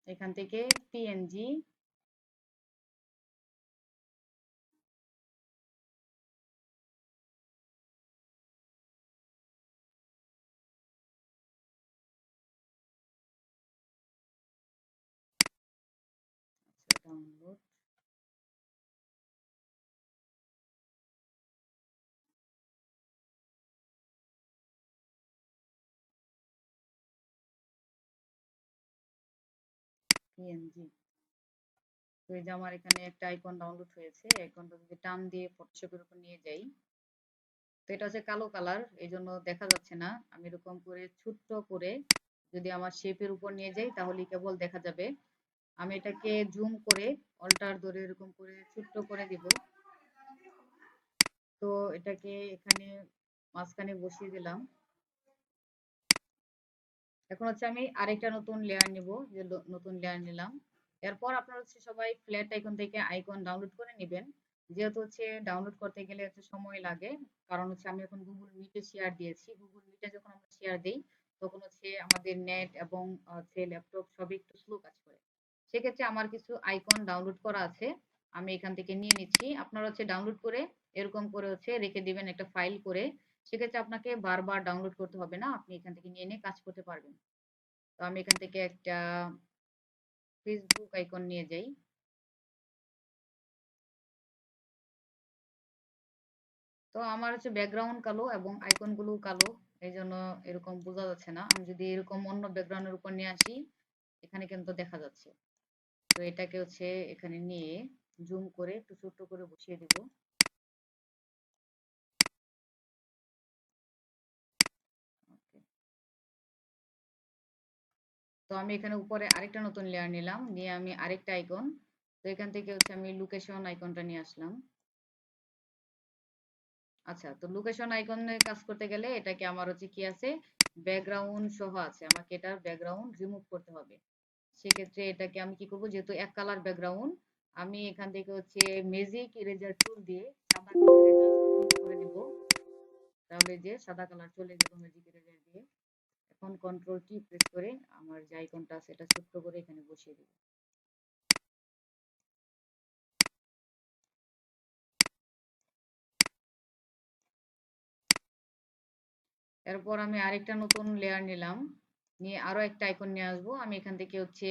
এখান থেকে পিএনজি, আচ্ছা ডাউনলোড, পিএনজি। তো এই যে আমার এখানে একটা আইকন ডাউনলোড হয়েছে। আইকনটা যদি টান দিয়ে ফটোশপের উপর নিয়ে যাই, তো এটা হচ্ছে কালো কালার, এই জন্য দেখা যাচ্ছে না। আমি এরকম করে ছোট্ট করে যদি আমার শেপের উপর নিয়ে যাই তাহলে কেবল দেখা যাবে। আমি এটাকে জুম করে অল্টার ধরে এরকম করে ছোট্ট করে দিব। তো এটাকে এখানে মাঝখানে বসিয়ে দিলাম। এখন হচ্ছে আমি আরেকটা নতুন লেয়ার নিব, যে নতুন লেয়ার নিলাম। এরপর আপনারা হচ্ছে সবাই ফ্ল্যাট আইকন থেকে আইকন ডাউনলোড করে নেবেন। যেহেতু হচ্ছে ডাউনলোড করতে গেলে হচ্ছে সময় লাগে, কারণ হচ্ছে আমি এখন গুগল মিটে শেয়ার দিয়েছি। গুগল মিটে যখন আমরা শেয়ার দিই তখন হচ্ছে আমাদের নেট এবং হচ্ছে ল্যাপটপ সবই একটু স্লো কাজ করে। সেক্ষেত্রে আমার কিছু আইকন ডাউনলোড করা আছে, আমি এখান থেকে নিয়ে নিচ্ছি। আপনারা হচ্ছে ডাউনলোড করে এরকম করে হচ্ছে রেখে দিবেন একটা ফাইল করে। সেক্ষেত্রে আপনাকে বারবার ডাউনলোড করতে হবে না, আপনি এখান থেকে নিয়ে নিয়ে কাজ করতে পারবেন। তো আমি এখান থেকে একটা ফেসবুক আইকন নিয়ে যাই। তো আমার হচ্ছে ব্যাকগ্রাউন্ড কালো এবং আইকন গুলো কালো, এই জন্য এরকম বোঝা যাচ্ছে না। আমি যদি এরকম অন্য ব্যাকগ্রাউন্ডের উপর নিয়ে আসি, এখানে কিন্তু দেখা যাচ্ছে। তো এটাকে হচ্ছে এখানে নিয়ে জুম করে একটু ছোট্ট করে বসিয়ে দিব। ওকে। তো আমি এখানে উপরে আরেকটা নতুন লেয়ার নিলাম, নিয়ে আমি আরেকটা আইকন, তো এখান থেকে হচ্ছে আমি লোকেশন আইকনটা নিয়ে আসলাম। আচ্ছা, তো লোকেশন আইকনে কাজ করতে গেলে এটাকে আমার হচ্ছে কি আছে, ব্যাকগ্রাউন্ড সহ আছে, আমাকে এটার ব্যাকগ্রাউন্ড রিমুভ করতে হবে। সেক্ষেত্রে এটাকে আমি কি করব, যেহেতু এক কালার ব্যাকগ্রাউন্ড, আমি এখান থেকে হচ্ছে ম্যাজিক ইরেজার টুল দিয়ে সাদা কালারে জাস্ট ক্লিক করে দিব। তাহলে যে সাদা কালার চলে গেল ম্যাজিক ইরেজার দিয়ে। এখন কন্ট্রোল কি প্রেস করে আমার যে আইকনটা আছে এটা ছোট্ট করে এখানে বসিয়ে দিব। এরপর আমি আরেকটা নতুন লেয়ার নিলাম, নিয়ে আরো একটা আইকন নিয়ে আসবো। আমি এখান থেকে হচ্ছে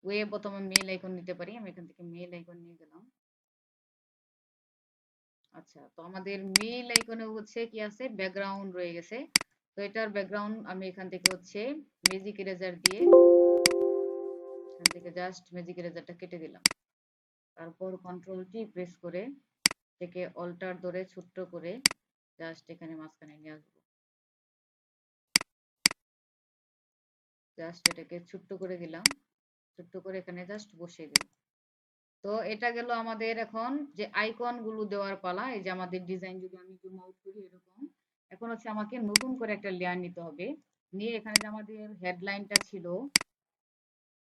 ওয়েব অথবা মেল আইকন নিতে পারি, আমি এখান থেকে মেল আইকন নিয়ে গেলাম। আচ্ছা, তো আমাদের মেল আইকনে হচ্ছে কি আছে, ব্যাকগ্রাউন্ড রয়ে গেছে। তো এটার ব্যাকগ্রাউন্ড আমি এখান থেকে হচ্ছে ম্যাজিক ইরেজার দিয়ে এখান থেকে জাস্ট ম্যাজিক ইরেজারটা কেটে দিলাম। তারপর কন্ট্রোল টি প্রেস করে থেকে অল্টার ধরে ছোট্ট করে জাস্ট এখানে মাঝখানে নিয়ে আসবো। জাস্ট এটাকে ছোট্ট করে দিলাম, ছোট্ট করে এখানে জাস্ট বসিয়ে দিলাম। তো এটা গেল আমাদের এখন যে আইকন গুলো দেওয়ার পালা। এই যে আমাদের ডিজাইন যদি আমি জুম আউট করি এরকম, এখন হচ্ছে আমাকে নতুন করে একটা লেয়ার নিতে হবে। নিয়ে এখানে যে আমাদের হেডলাইনটা ছিল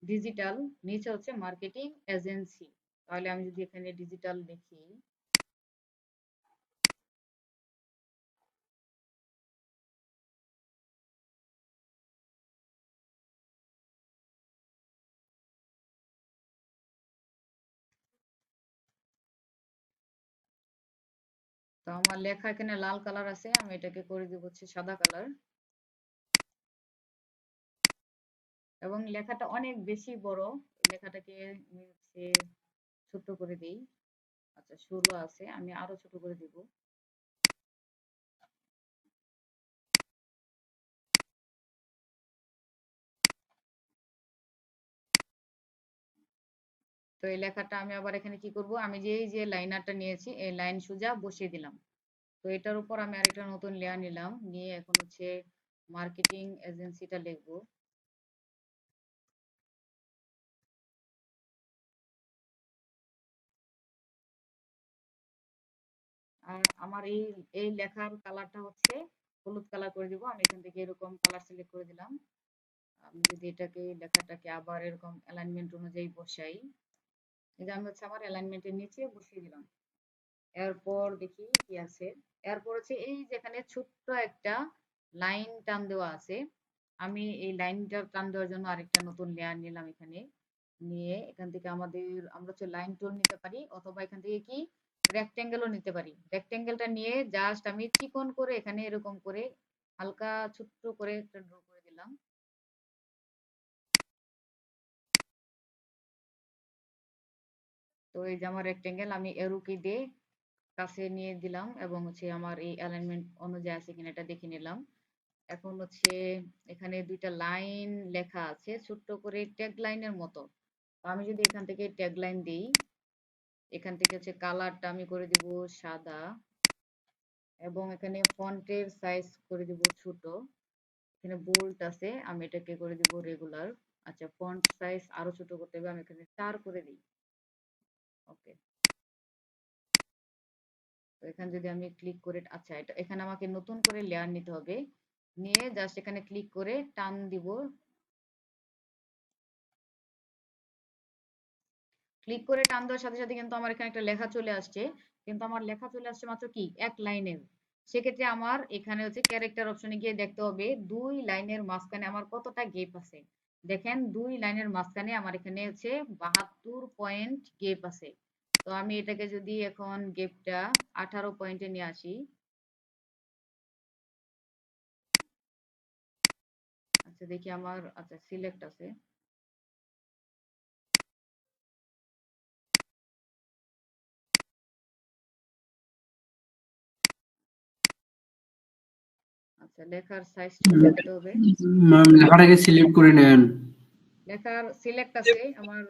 ডিজিটাল, নিচে হচ্ছে মার্কেটিং এজেন্সি। তাহলে আমি যদি এখানে ডিজিটাল লিখি, তো আমার লেখা এখানে লাল কালার আছে, আমি এটাকে করে দিব হচ্ছে সাদা কালার। এবং লেখাটা অনেক বেশি বড়, লেখাটাকে আমি হচ্ছে ছোট করে দিই। আচ্ছা 16 আছে, আমি আরো ছোট করে দিব। তো এই লেখাটা আমি আবার এখানে কি করব, আমি যে এই যে লাইনারটা নিয়েছি এই লাইন সোজা বসিয়ে দিলাম। তো এটার উপর আমি আরেকটা নতুন লেয়ার নিলাম, নিয়ে এখন হচ্ছে মার্কেটিং এজেন্সিটা লিখবো। আর আমার এই এই লেখার কালারটা হচ্ছে হলুদ কালার করে দিব। আমি এখান থেকে এরকম কালার সিলেক্ট করে দিলাম। আমি যদি এটাকে লেখাটাকে আবার এরকম অ্যালাইনমেন্ট অনুযায়ী বসাই, এই যে আমি হচ্ছে আমার অ্যালাইনমেন্টের নিচে বসিয়ে দিলাম। এরপর দেখি কি আছে। এরপর হচ্ছে এই যেখানে ছোট্ট একটা লাইন টান দেওয়া আছে, আমি এই লাইনটা টান দেওয়ার জন্য আরেকটা নতুন লেয়ার নিলাম এখানে। নিয়ে এখান থেকে আমরা হচ্ছে লাইন টুল নিতে পারি, অথবা এখান থেকে কি রেক্টেঙ্গেলও নিতে পারি। রেক্টেঙ্গেলটা নিয়ে জাস্ট আমি চিকন করে এখানে এরকম করে হালকা ছোট্ট করে একটা ড্র করে দিলাম। তো এই যে আমার রেক্টেঙ্গেল, আমি এরো কি দিয়ে কাছে নিয়ে দিলাম এবং হচ্ছে আমার এই অ্যালাইনমেন্ট অনুযায়ী আছে কিনা এটা দেখে নিলাম। এখন হচ্ছে এখানে দুইটা লাইন লেখা আছে ছোট্ট করে ট্যাগ লাইনের মতো। তো আমি যদি এখান থেকে ট্যাগ লাইন দিই, এখান থেকে হচ্ছে কালারটা আমি করে দিব সাদা, এবং এখানে ফন্টের সাইজ করে দিব ছোট। এখানে বোল্ড আছে, আমি এটাকে করে দিব রেগুলার। আচ্ছা ফন্ট সাইজ আরো ছোট করতে হবে, আমি এখানে 4 করে দিই। ওকে। তো এখানে যদি আমি ক্লিক করে, আচ্ছা এটা এখানে আমাকে নতুন করে লেয়ার নিতে হবে। নিয়ে জাস্ট এখানে ক্লিক করে টান দিব। ক্লিক করে টান দেওয়ার সাথে সাথে কিন্তু আমার এখানে একটা লেখা চলে আসছে, কিন্তু আমার লেখা চলে আসছে মাত্র কি এক লাইনের। সেক্ষেত্রে আমার এখানে হচ্ছে ক্যারেক্টার অপশনে গিয়ে দেখতে হবে 2 লাইনের মাঝখানে আমার কতটা গ্যাপ আছে। দেখেন 2 লাইনের মাঝখানে আমার এখানে হচ্ছে 72 পয়েন্ট গ্যাপ আছে। তো আমি এটাকে যদি এখন গ্যাপটা 18 পয়েন্টে নিয়ে আসি। আচ্ছা দেখি আমার, আচ্ছা সিলেক্ট আছে। আচ্ছা লেখার সাইজ ছোট করতে হবে। ম্যাম লেখাটাকে সিলেক্ট করে নেন। লেখার সিলেক্ট আছে আমার।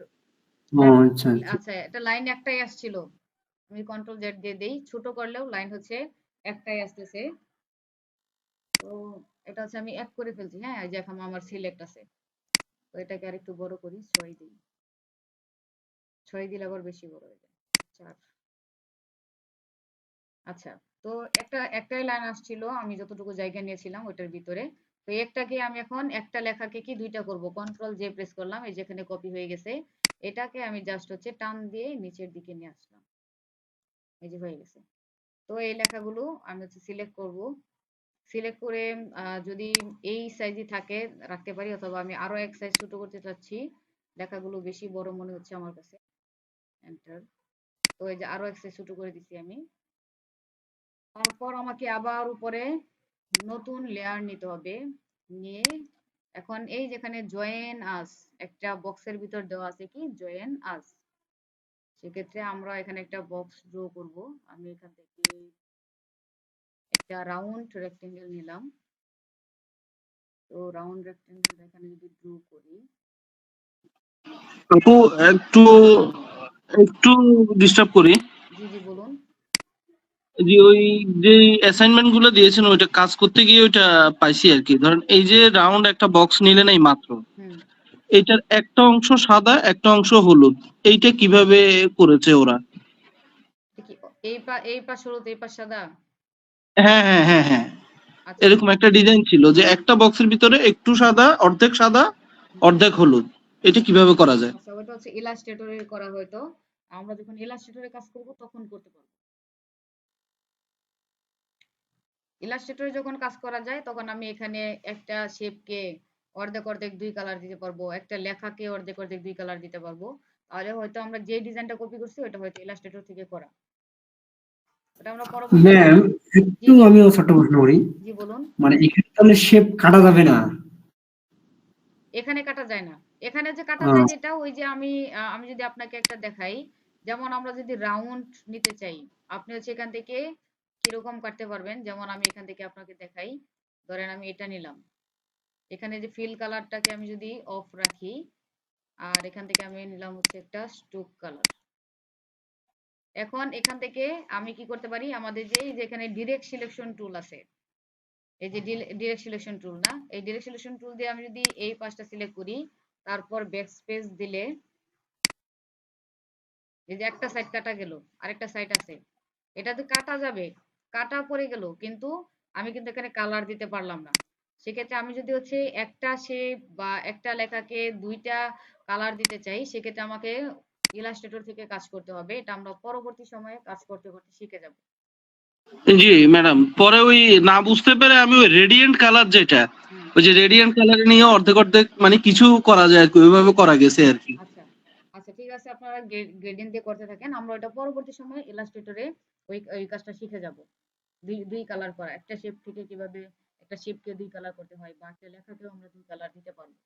ও আচ্ছা আচ্ছা। আচ্ছা এটা লাইন একটাই আসছিল, আমি কন্ট্রোল জেড দিয়ে দেই, ছোট করলেও লাইন হচ্ছে একটাই আসতেছে। তো এটা হচ্ছে আমি এক করে ফেলছি। হ্যাঁ এই যে এখন আমার সিলেক্ট আছে। তো এটাকে আর একটু বড় করি, 6 দিই। 6 দিলে আবার বেশি বড় হয়ে যায়। 4। আচ্ছা। তো একটাই লাইন আসছিল, আমি যতটুকু জায়গা নিয়েছিলাম ওইটার ভিতরে। তো একটাকে আমি এখন একটা লেখাকে কি দুইটা করব, কন্ট্রোল জে প্রেস করলাম, এই যেখানে কপি হয়ে গেছে। এটাকে আমি জাস্ট হচ্ছে টান দিয়ে নিচের দিকে নিয়ে আসলাম। এই যে হয়ে গেছে। তো এই লেখাগুলো আমি হচ্ছে সিলেক্ট করব। সিলেক্ট করে যদি এই সাইজই থাকে রাখতে পারি, অথবা আমি আরো এক সাইজ ছোট করতে চাচ্ছি, লেখাগুলো বেশি বড় মনে হচ্ছে আমার কাছে। এন্টার। তো এই যে আরো এক সাইজ ছোট করে দিছি আমি। তারপর আমাকে আবার উপরে নতুন লেয়ার নিতে হবে। নিয়ে এখন এই যেখানে জয়েন আস একটা বক্সের ভিতর দেওয়া আছে কি জয়েন আস, সেক্ষেত্রে আমরা এখানে একটা বক্স ড্র করব। আমি এখান থেকে একটা রাউন্ড রেক্টেঙ্গেল নিলাম। তো রাউন্ড রেক্টেঙ্গেল এখানে যদি ড্র করি। আপু একটু একটু ডিস্টার্ব করি। জি জি বলুন। যে ওই যে অ্যাসাইনমেন্ট গুলো দিয়েছেন ওইটা কাজ করতে গিয়ে ওইটা পাইছি আর কি। ধরেন এই যে রাউন্ড একটা বক্স নিলেন এই মাত্র, হুম। এইটার একটা অংশ সাদা একটা অংশ হলুদ, এইটা কিভাবে করেছে ওরা? কি এই পাশ হলুদ এই পাশ সাদা? হ্যাঁ হ্যাঁ হ্যাঁ হ্যাঁ, আচ্ছা। এরকম একটা ডিজাইন ছিল যে একটা বক্সের ভিতরে একটু সাদা হুম। অর্ধেক হলুদ, এটা কিভাবে করা যায়? আচ্ছা ওটা হচ্ছে ইলাস্ট্রেটরে করা হয়তো, আমরা যখন ইলাস্ট্রেটরে কাজ করব তখন করতে পারবো। ইলাস্ট্রেটরে যখন কাজ করা যায় তখন আমি এখানে একটা শেপকে অর্ধেক অর্ধেক 2 কালার দিতে পারবো, একটা লেখাকে অর্ধেক অর্ধেক 2 কালার দিতে পারবো। তাহলে হয়তো আমরা যে ডিজাইনটা কপি করছি ওটা হয়তো ইলাস্ট্রেটর থেকে করা। ওটা আমরা পরবর্তী ম্যাম জি একটু জি আমিও ছোট্ট প্রশ্ন করি, জি বলুন। মানে এখানে তাহলে শেপ কাটা যাবে না? এখানে কাটা যায় না। এখানে যে কাটা আহ, যায় যেটা ওই যে আমি যদি আপনাকে একটা দেখাই, যেমন আমরা যদি রাউন্ড নিতে চাই, আপনি হচ্ছে এখান থেকে কিরকম কাটতে পারবেন, যেমন আমি এখান থেকে আপনাকে দেখাই। ধরেন আমি এটা নিলাম, এখানে যে ফিল কালারটাকে আমি যদি অফ রাখি, আর এখান থেকে আমি নিলাম হচ্ছে একটা স্টোক কালার। এখন এখান থেকে আমি কি করতে পারি, আমাদের যে এই যে এখানে ডিরেক্ট সিলেকশন টুল আছে, এই যে ডিরেক্ট সিলেকশন টুল না, এই ডিরেক্ট সিলেকশন টুল দিয়ে আমি যদি এই পাঁচটা সিলেক্ট করি, তারপর ব্যাক স্পেস দিলে এই যে একটা সাইড কাটা গেল, আরেকটা সাইড আছে, এটা তো কাটা যাবে, কাটা পড়ে গেল, কিন্তু আমি কিন্তু এখানে কালার দিতে পারলাম না। সেক্ষেত্রে আমি যদি হচ্ছে একটা শেপ বা একটা লেখাকে দুইটা কালার দিতে চাই, সেক্ষেত্রে আমাকে ইলাস্ট্রেটর থেকে কাজ করতে হবে। এটা আমরা পরবর্তী সময়ে কাজ করতে করতে শিখে যাব। জি ম্যাডাম, পরে ওই না বুঝতে পেরে আমি ওই রেডিয়েন্ট কালার যেটা, হুম। ওই যে রেডিয়েন্ট কালার নিয়ে অর্ধেক অর্ধেক মানে কিছু করা যায় আর কি, ওইভাবে করা গেছে আর কি। আচ্ছা আচ্ছা, ঠিক আছে, আপনারা গ্রেডিয়েন্ট দিয়ে করতে থাকেন, আমরা ওটা পরবর্তী সময়ে ইলাস্ট্রেটরে ওই ওই কাজটা শিখে যাব। দুই দুই কালার করা, একটা শেপ থেকে কিভাবে একটা শেপকে দুই কালার করতে হয়, বা একটা লেখাকেও আমরা দুই কালার দিতে পারবো।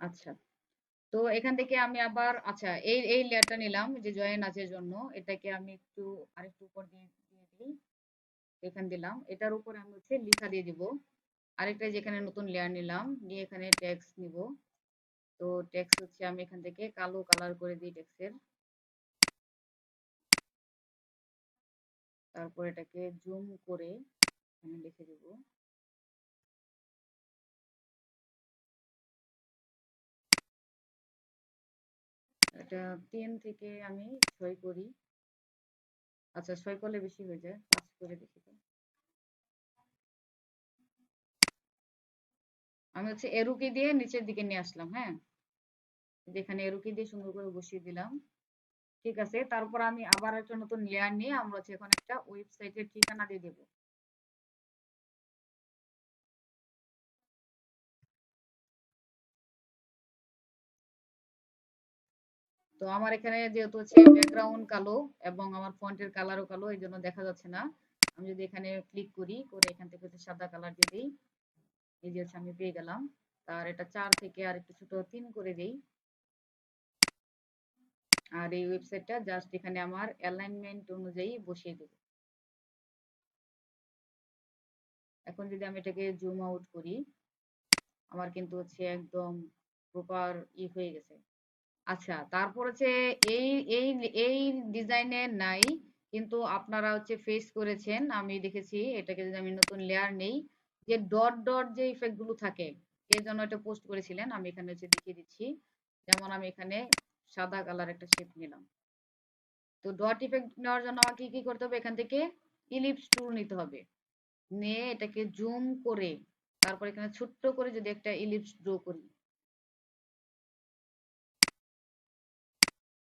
আচ্ছা, তো এখান থেকে আমি আবার আচ্ছা এই লেয়ারটা নিলাম যে জয়েন আছে জন্য, এটাকে আমি একটু আরেকটু উপর দিয়ে দিয়ে দিই, এখান দিলাম, এটার উপরে আমি হচ্ছে লেখা দিয়ে দিব। আরেকটা যেখানে নতুন লেয়ার নিলাম, নিয়ে এখানে টেক্সট নিব। তো টেক্সট হচ্ছে আমি এখান থেকে কালো কালার করে দিই টেক্সটের, তারপর এটাকে জুম করে এখানে লিখে দেব। এটা 3 থেকে আমি 6 করি। আচ্ছা 6 করলে বেশি হয়ে যায়, 5 করে দেখি তো। আমি হচ্ছে এরুকি দিয়ে নিচের দিকে নিয়ে আসলাম, হ্যাঁ, যেখানে এরুকি দিয়ে সুন্দর করে বসিয়ে দিলাম। ঠিক আছে, তারপর আমি আবার একটা নতুন লেয়ার নিয়ে আমরা হচ্ছে এখন একটা ওয়েবসাইটের ঠিকানা দিয়ে দেব। তো আমার এখানে যেহেতু হচ্ছে ব্যাকগ্রাউন্ড কালো এবং আমার ফন্টের কালারও কালো, এই জন্য দেখা যাচ্ছে না। আমি যদি এখানে ক্লিক করি, করে এখান থেকে হচ্ছে সাদা কালার দিয়ে দিই, এই যে হচ্ছে আমি পেয়ে গেলাম। আর এটা 4 থেকে আর একটু ছোট 3 করে দেই। আর এই ওয়েবসাইটটা জাস্ট এখানে আমার অ্যালাইনমেন্ট অনুযায়ী বসিয়ে দেব। এখন যদি আমি এটাকে জুম আউট করি, আমার কিন্তু হচ্ছে একদম প্রপার হয়ে গেছে। আচ্ছা, তারপর হচ্ছে এই এই এই ডিজাইনে নাই, কিন্তু আপনারা হচ্ছে ফেস করেছেন, আমি দেখেছি। এটাকে যদি আমি নতুন লেয়ার নেই, যে ডট ডট যে ইফেক্ট গুলো থাকে, কে যেন এটা পোস্ট করেছিলেন, আমি এখানে হচ্ছে দেখিয়ে দিচ্ছি। যেমন আমি এখানে সাদা কালার একটা শেপ নিলাম। তো ডট ইফেক্ট নেওয়ার জন্য আমাকে কি করতে হবে, এখান থেকে ইলিপস টুল নিতে হবে, নিয়ে এটাকে জুম করে তারপর এখানে ছোট্ট করে যদি একটা ইলিপস ড্র করি,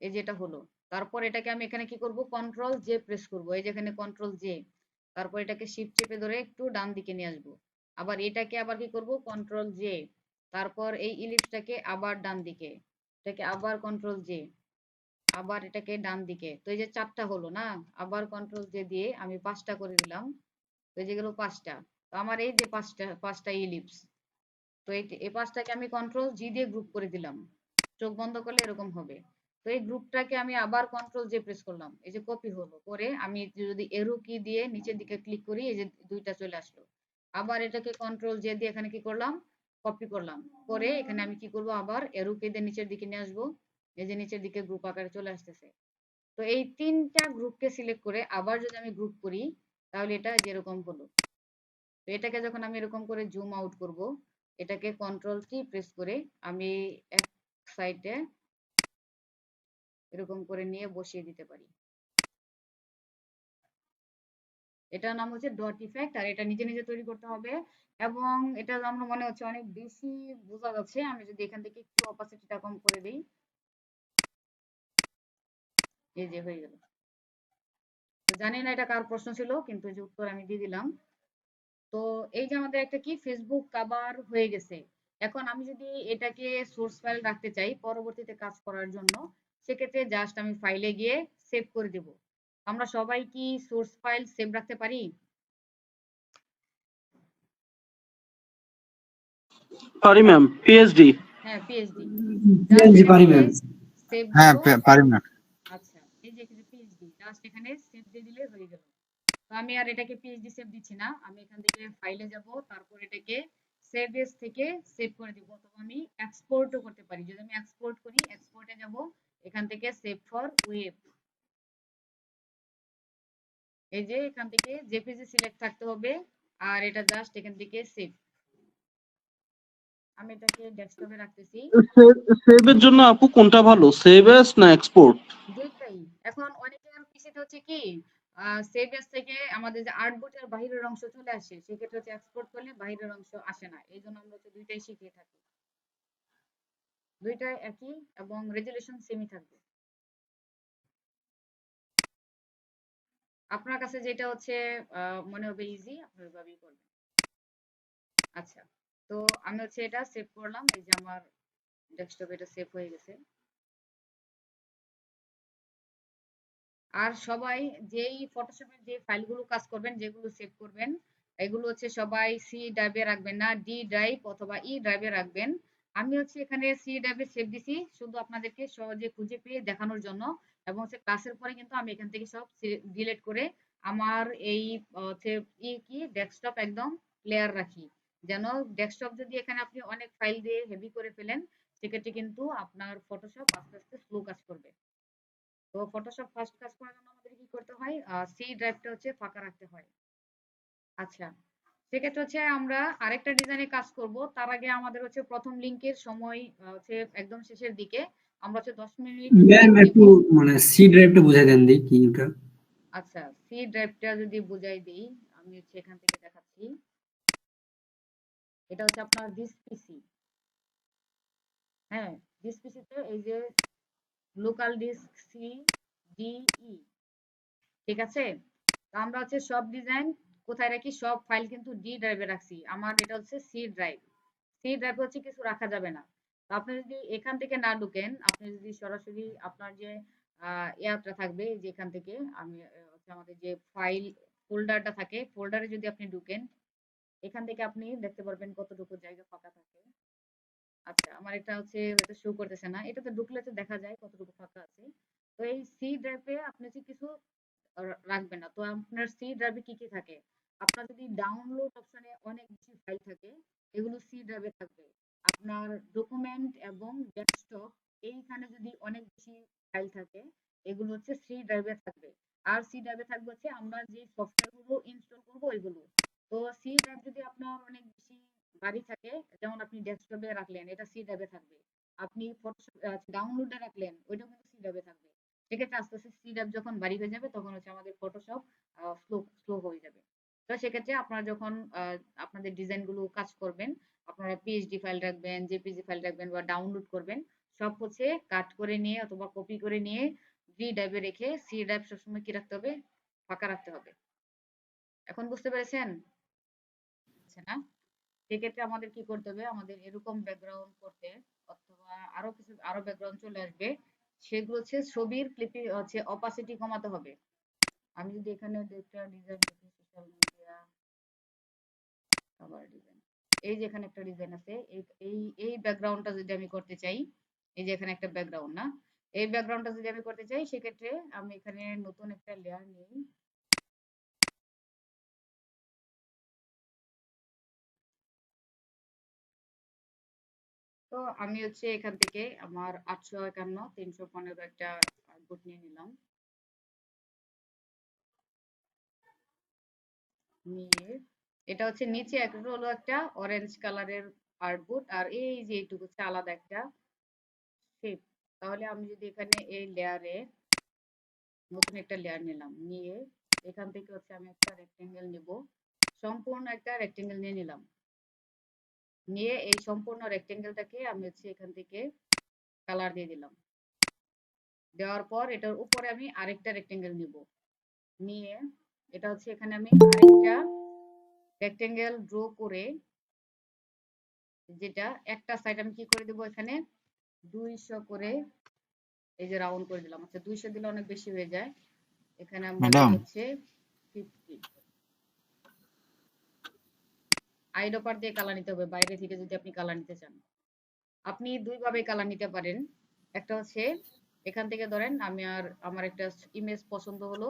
এই যেটা হলো। তারপর এটাকে আমি এখানে কি করব, কন্ট্রোল জে প্রেস করব, এই যেখানে কন্ট্রোল জে, তারপর এটাকে শিফট চেপে ধরে একটু ডান দিকে নিয়ে আসবো। আবার এটাকে আবার কি করব, কন্ট্রোল জে, তারপর এই ইলিপসটাকে আবার ডান দিকে, এটাকে আবার কন্ট্রোল জে, আবার এটাকে ডান দিকে। তো এই যে চারটা হলো না, আবার কন্ট্রোল জে দিয়ে আমি 5টা করে দিলাম। তো এই যে গেল 5টা। তো আমার এই যে পাঁচটা ইলিপস, তো এই পাঁচটাকে আমি কন্ট্রোল জি দিয়ে গ্রুপ করে দিলাম। চোখ বন্ধ করলে এরকম হবে। তো এই গ্রুপটাকে আমি আবার কন্ট্রোল জে প্রেস করলাম, এই যে কপি হলো, করে আমি যদি এরো কি দিয়ে নিচের দিকে ক্লিক করি, এই যে দুইটা চলে আসলো। আবার এটাকে কন্ট্রোল জে দিয়ে এখানে কি করলাম, কপি করলাম, করে এখানে আমি কি করব, আবার এরো কি দিয়ে নিচের দিকে নিয়ে আসবো, এই যে নিচের দিকে গ্রুপ আকারে চলে আসতেছে। তো এই 3টা গ্রুপকে সিলেক্ট করে আবার যদি আমি গ্রুপ করি, তাহলে এটা যেরকম হলো। তো এটাকে যখন আমি এরকম করে জুম আউট করব, এটাকে কন্ট্রোল কি প্রেস করে আমি এক সাইডে এরকম করে নিয়ে বসিয়ে দিতে পারি। এটার নাম হচ্ছে ডট ইফেক্ট, আর এটা নিজে নিজে তৈরি করতে হবে। এবং এটা আমার মনে হচ্ছে অনেক বেশি বোঝা যাচ্ছে। আমি যদি এখান থেকে একটু অপাসিটিটা কম করে দিই, এই যে হয়ে গেল। তো জানি না এটা কার প্রশ্ন ছিল, কিন্তু এই যে উত্তর আমি দিয়ে দিলাম। তো এই যে আমাদের একটা কি ফেসবুক কভার হয়ে গেছে। এখন আমি যদি এটাকে সোর্স ফাইল রাখতে চাই পরবর্তীতে কাজ করার জন্য, সেক্ষেত্রে জাস্ট আমি ফাইলে গিয়ে সেভ করে দেব। আমরা সবাই কি সোর্স ফাইল সেভ রাখতে পারি? পারি ম্যাম, পিএইচডি। হ্যাঁ, পিএইচডি। জাস্ট পিএনজি এখান পারি থেকে ম্যাম। সেভ হ্যাঁ দিব। পারি ম্যাম। আচ্ছা, এই যে এখানে পিএইচডি, জাস্ট এখানে সেভ দিয়ে দিলে হয়ে গেল। তো আমি আর এটাকে পিএইচডি সেভ দিচ্ছি না, আমি এখান থেকে ফাইলে যাব, তারপর এটাকে সেভ এস থেকে সেভ করে দিব, অথবা আমি এক্সপোর্টও করতে পারি। যদি আমি এক্সপোর্ট করি, এক্সপোর্টে যাব, এখান থেকে সেভ ফর ওয়েব, এই যে এখান থেকে জেপিজি সিলেক্ট থাকতে হবে, আর এটা জাস্ট এখান থেকে সেভ। আমি এটাকে ডেস্কটপে রাখতেছি। সেভের জন্য আপু কোনটা ভালো, সেভ এস না এক্সপোর্ট? দুইটাই। এখন অনেকের পিসিতে হচ্ছে কি সেভ এস থেকে আমাদের যে আর্টবোর্ডের বাহিরের অংশ চলে আসে, সেক্ষেত্রে হচ্ছে এক্সপোর্ট করলে বাহিরের অংশ আসে না, এই জন্য আমরা হচ্ছে দুইটাই শিখিয়ে থাকি। দুইটাই একই এবং রেজুলেশন সেমই থাকবে। আপনার কাছে যেটা হচ্ছে মনে হবে ইজি, আপনি ওইভাবেই করবেন। আচ্ছা, তো আমি হচ্ছে এটা সেভ করলাম, এই যে আমার ডেস্কটপে এটা সেভ হয়ে গেছে। আর সবাই যেই ফটোশপের যে ফাইলগুলো কাজ করবেন, যেগুলো সেভ করবেন, এগুলো হচ্ছে সবাই সি ড্রাইভে রাখবেন না, ডি ড্রাইভ অথবা ই ড্রাইভে রাখবেন। আমি হচ্ছে এখানে সি ড্রাইভে সেভ দিছি, শুধু আপনাদেরকে সহজে খুঁজে পেয়ে দেখানোর জন্য। এবং হচ্ছে ক্লাসের পরে কিন্তু আমি এখান থেকে সব ডিলিট করে আমার এই হচ্ছে কি ডেস্কটপ একদম ক্লিয়ার রাখি, যেন ডেস্কটপ যদি এখানে আপনি অনেক ফাইল দিয়ে হেভি করে ফেলেন, সেক্ষেত্রে কিন্তু আপনার ফটোশপ আস্তে আস্তে স্লো কাজ করবে। তো ফটোশপ ফাস্ট কাজ করার জন্য আমাদের কি করতে হয়, সি ড্রাইভটা হচ্ছে ফাঁকা রাখতে হয়। আচ্ছা, সেক্ষেত্রে হচ্ছে আমরা আরেকটা ডিজাইনে কাজ করব, তার আগে আমাদের হচ্ছে প্রথম লিংকের সময় হচ্ছে একদম শেষের দিকে, আমরা হচ্ছে 10 মিনিট ম্যাম ব্রেক নিব। একটু মানে সি ড্রাইভটা বুঝাই দেন দি কি ওটা। আচ্ছা, সি ড্রাইভটা যদি বুঝাই দিই, আমি হচ্ছে এখান থেকে দেখাচ্ছি। এটা হচ্ছে আপনার দিস পিসি। হ্যাঁ, দিস পিসিতে এই যে local disk C D E, ঠিক আছে? তো আমরা হচ্ছে সব ডিজাইন কোথায় রাখি, সব ফাইল কিন্তু ডি ড্রাইভে রাখছি, আমার এটা হচ্ছে সি ড্রাইভ। সি ড্রাইভে হচ্ছে কিছু রাখা যাবে না। তো আপনি যদি এখান থেকে না ঢুকেন, আপনি যদি সরাসরি আপনার যে ইয়াটা থাকবে, যে এখান থেকে আমি হচ্ছে আমাদের যে ফাইল ফোল্ডারটা থাকে, ফোল্ডারে যদি আপনি ঢুকেন, এখান থেকে আপনি দেখতে পারবেন কতটুকু জায়গা ফাঁকা থাকে। আচ্ছা, আমার এটা হচ্ছে হয়তো শো করতেছে না, এটাতে ঢুকলে তো দেখা যায় কতটুকু ফাঁকা আছে। তো এই সি ড্রাইভে আপনি হচ্ছে কিছু রাখবেন না। তো আপনার সি ড্রাইভে কি কি থাকে, আপনার যদি ডাউনলোড অপশনে অনেক বেশি ফাইল থাকে, এগুলো সি ড্রাইভে থাকবে। আপনার ডকুমেন্ট এবং ডেস্কটপ, এইখানে যদি অনেক বেশি ফাইল থাকে, এগুলো হচ্ছে সি ড্রাইভে থাকবে। আর সি ড্রাইভে থাকবে হচ্ছে আমরা যে সফটওয়্যার গুলো ইনস্টল করবো ওইগুলো। তো সি ড্রাইভ যদি আপনার অনেক বেশি ভারী থাকে, যেমন আপনি ডেস্কটপে রাখলেন, এটা সি ড্রাইভে থাকবে। আপনি ফটোশপ ডাউনলোডে রাখলেন, ওইটাও কিন্তু সি ড্রাইভে থাকবে। সেক্ষেত্রে আস্তে আস্তে সি ড্রাইভ যখন ভারী হয়ে যাবে, তখন হচ্ছে আমাদের ফটোশপ স্লো স্লো হয়ে যাবে। তো সেক্ষেত্রে আপনারা যখন আপনাদের ডিজাইন গুলো কাজ করবেন, আপনারা পিএইচডি ফাইল রাখবেন, জেপিজি ফাইল রাখবেন বা ডাউনলোড করবেন, সব হচ্ছে কাট করে নিয়ে অথবা কপি করে নিয়ে ডি ড্রাইভে রেখে, সি ড্রাইভ সবসময় কি রাখতে হবে, ফাঁকা রাখতে হবে। এখন বুঝতে পেরেছেন? আচ্ছা না? সেক্ষেত্রে আমাদের কি করতে হবে, আমাদের এরকম ব্যাকগ্রাউন্ড করতে, অথবা আরো কিছু আরো ব্যাকগ্রাউন্ড চলে আসবে, সেগুলো হচ্ছে ছবির ক্লিপে হচ্ছে অপাসিটি কমাতে হবে। আমি যদি এখানে একটা ডিজাইন দেখি, সোশ্যাল মিডিয়া কভার ডিজাইন, এই যে এখানে একটা ডিজাইন আছে, এই এই এই ব্যাকগ্রাউন্ডটা যদি আমি করতে চাই, এই যে এখানে একটা ব্যাকগ্রাউন্ড না, এই ব্যাকগ্রাউন্ডটা যদি আমি করতে চাই, সেক্ষেত্রে আমি এখানে নতুন একটা লেয়ার নিই। তো আমি হচ্ছে এখান থেকে আমার 851 315 একটা আউটপুট নিয়ে নিলাম, নিয়ে এটা হচ্ছে নিচে একটা হলো একটা অরেঞ্জ কালারের আউটপুট, আর এই যে এইটুকু হচ্ছে আলাদা একটা শেপ। তাহলে আমি যদি এখানে এই লেয়ারে নতুন একটা লেয়ার নিলাম, নিয়ে এখান থেকে হচ্ছে আমি একটা রেক্টেঙ্গেল নিব, সম্পূর্ণ একটা রেক্টেঙ্গেল নিয়ে নিলাম, নিয়ে এই সম্পূর্ণ রেক্টেঙ্গেলটাকে আমি হচ্ছে এখান থেকে কালার দিয়ে দিলাম। দেওয়ার পর এটার উপরে আমি আরেকটা রেক্টেঙ্গেল নিব, নিয়ে এটা হচ্ছে এখানে আমি আরেকটা রেক্টেঙ্গেল ড্র করে, যেটা একটা সাইড আমি কি করে দেবো, এখানে 200 করে এই যে রাউন্ড করে দিলাম। আচ্ছা, 200 দিলে অনেক বেশি হয়ে যায়, এখানে আমরা ম্যাডাম দেব হচ্ছে 50। আইড্রপার দিয়ে কালার নিতে হবে বাইরে থেকে যদি আপনি কালার নিতে চান। আপনি দুইভাবে কালার নিতে পারেন। একটা হচ্ছে এখান থেকে ধরেন আমার একটা ইমেজ পছন্দ হলো,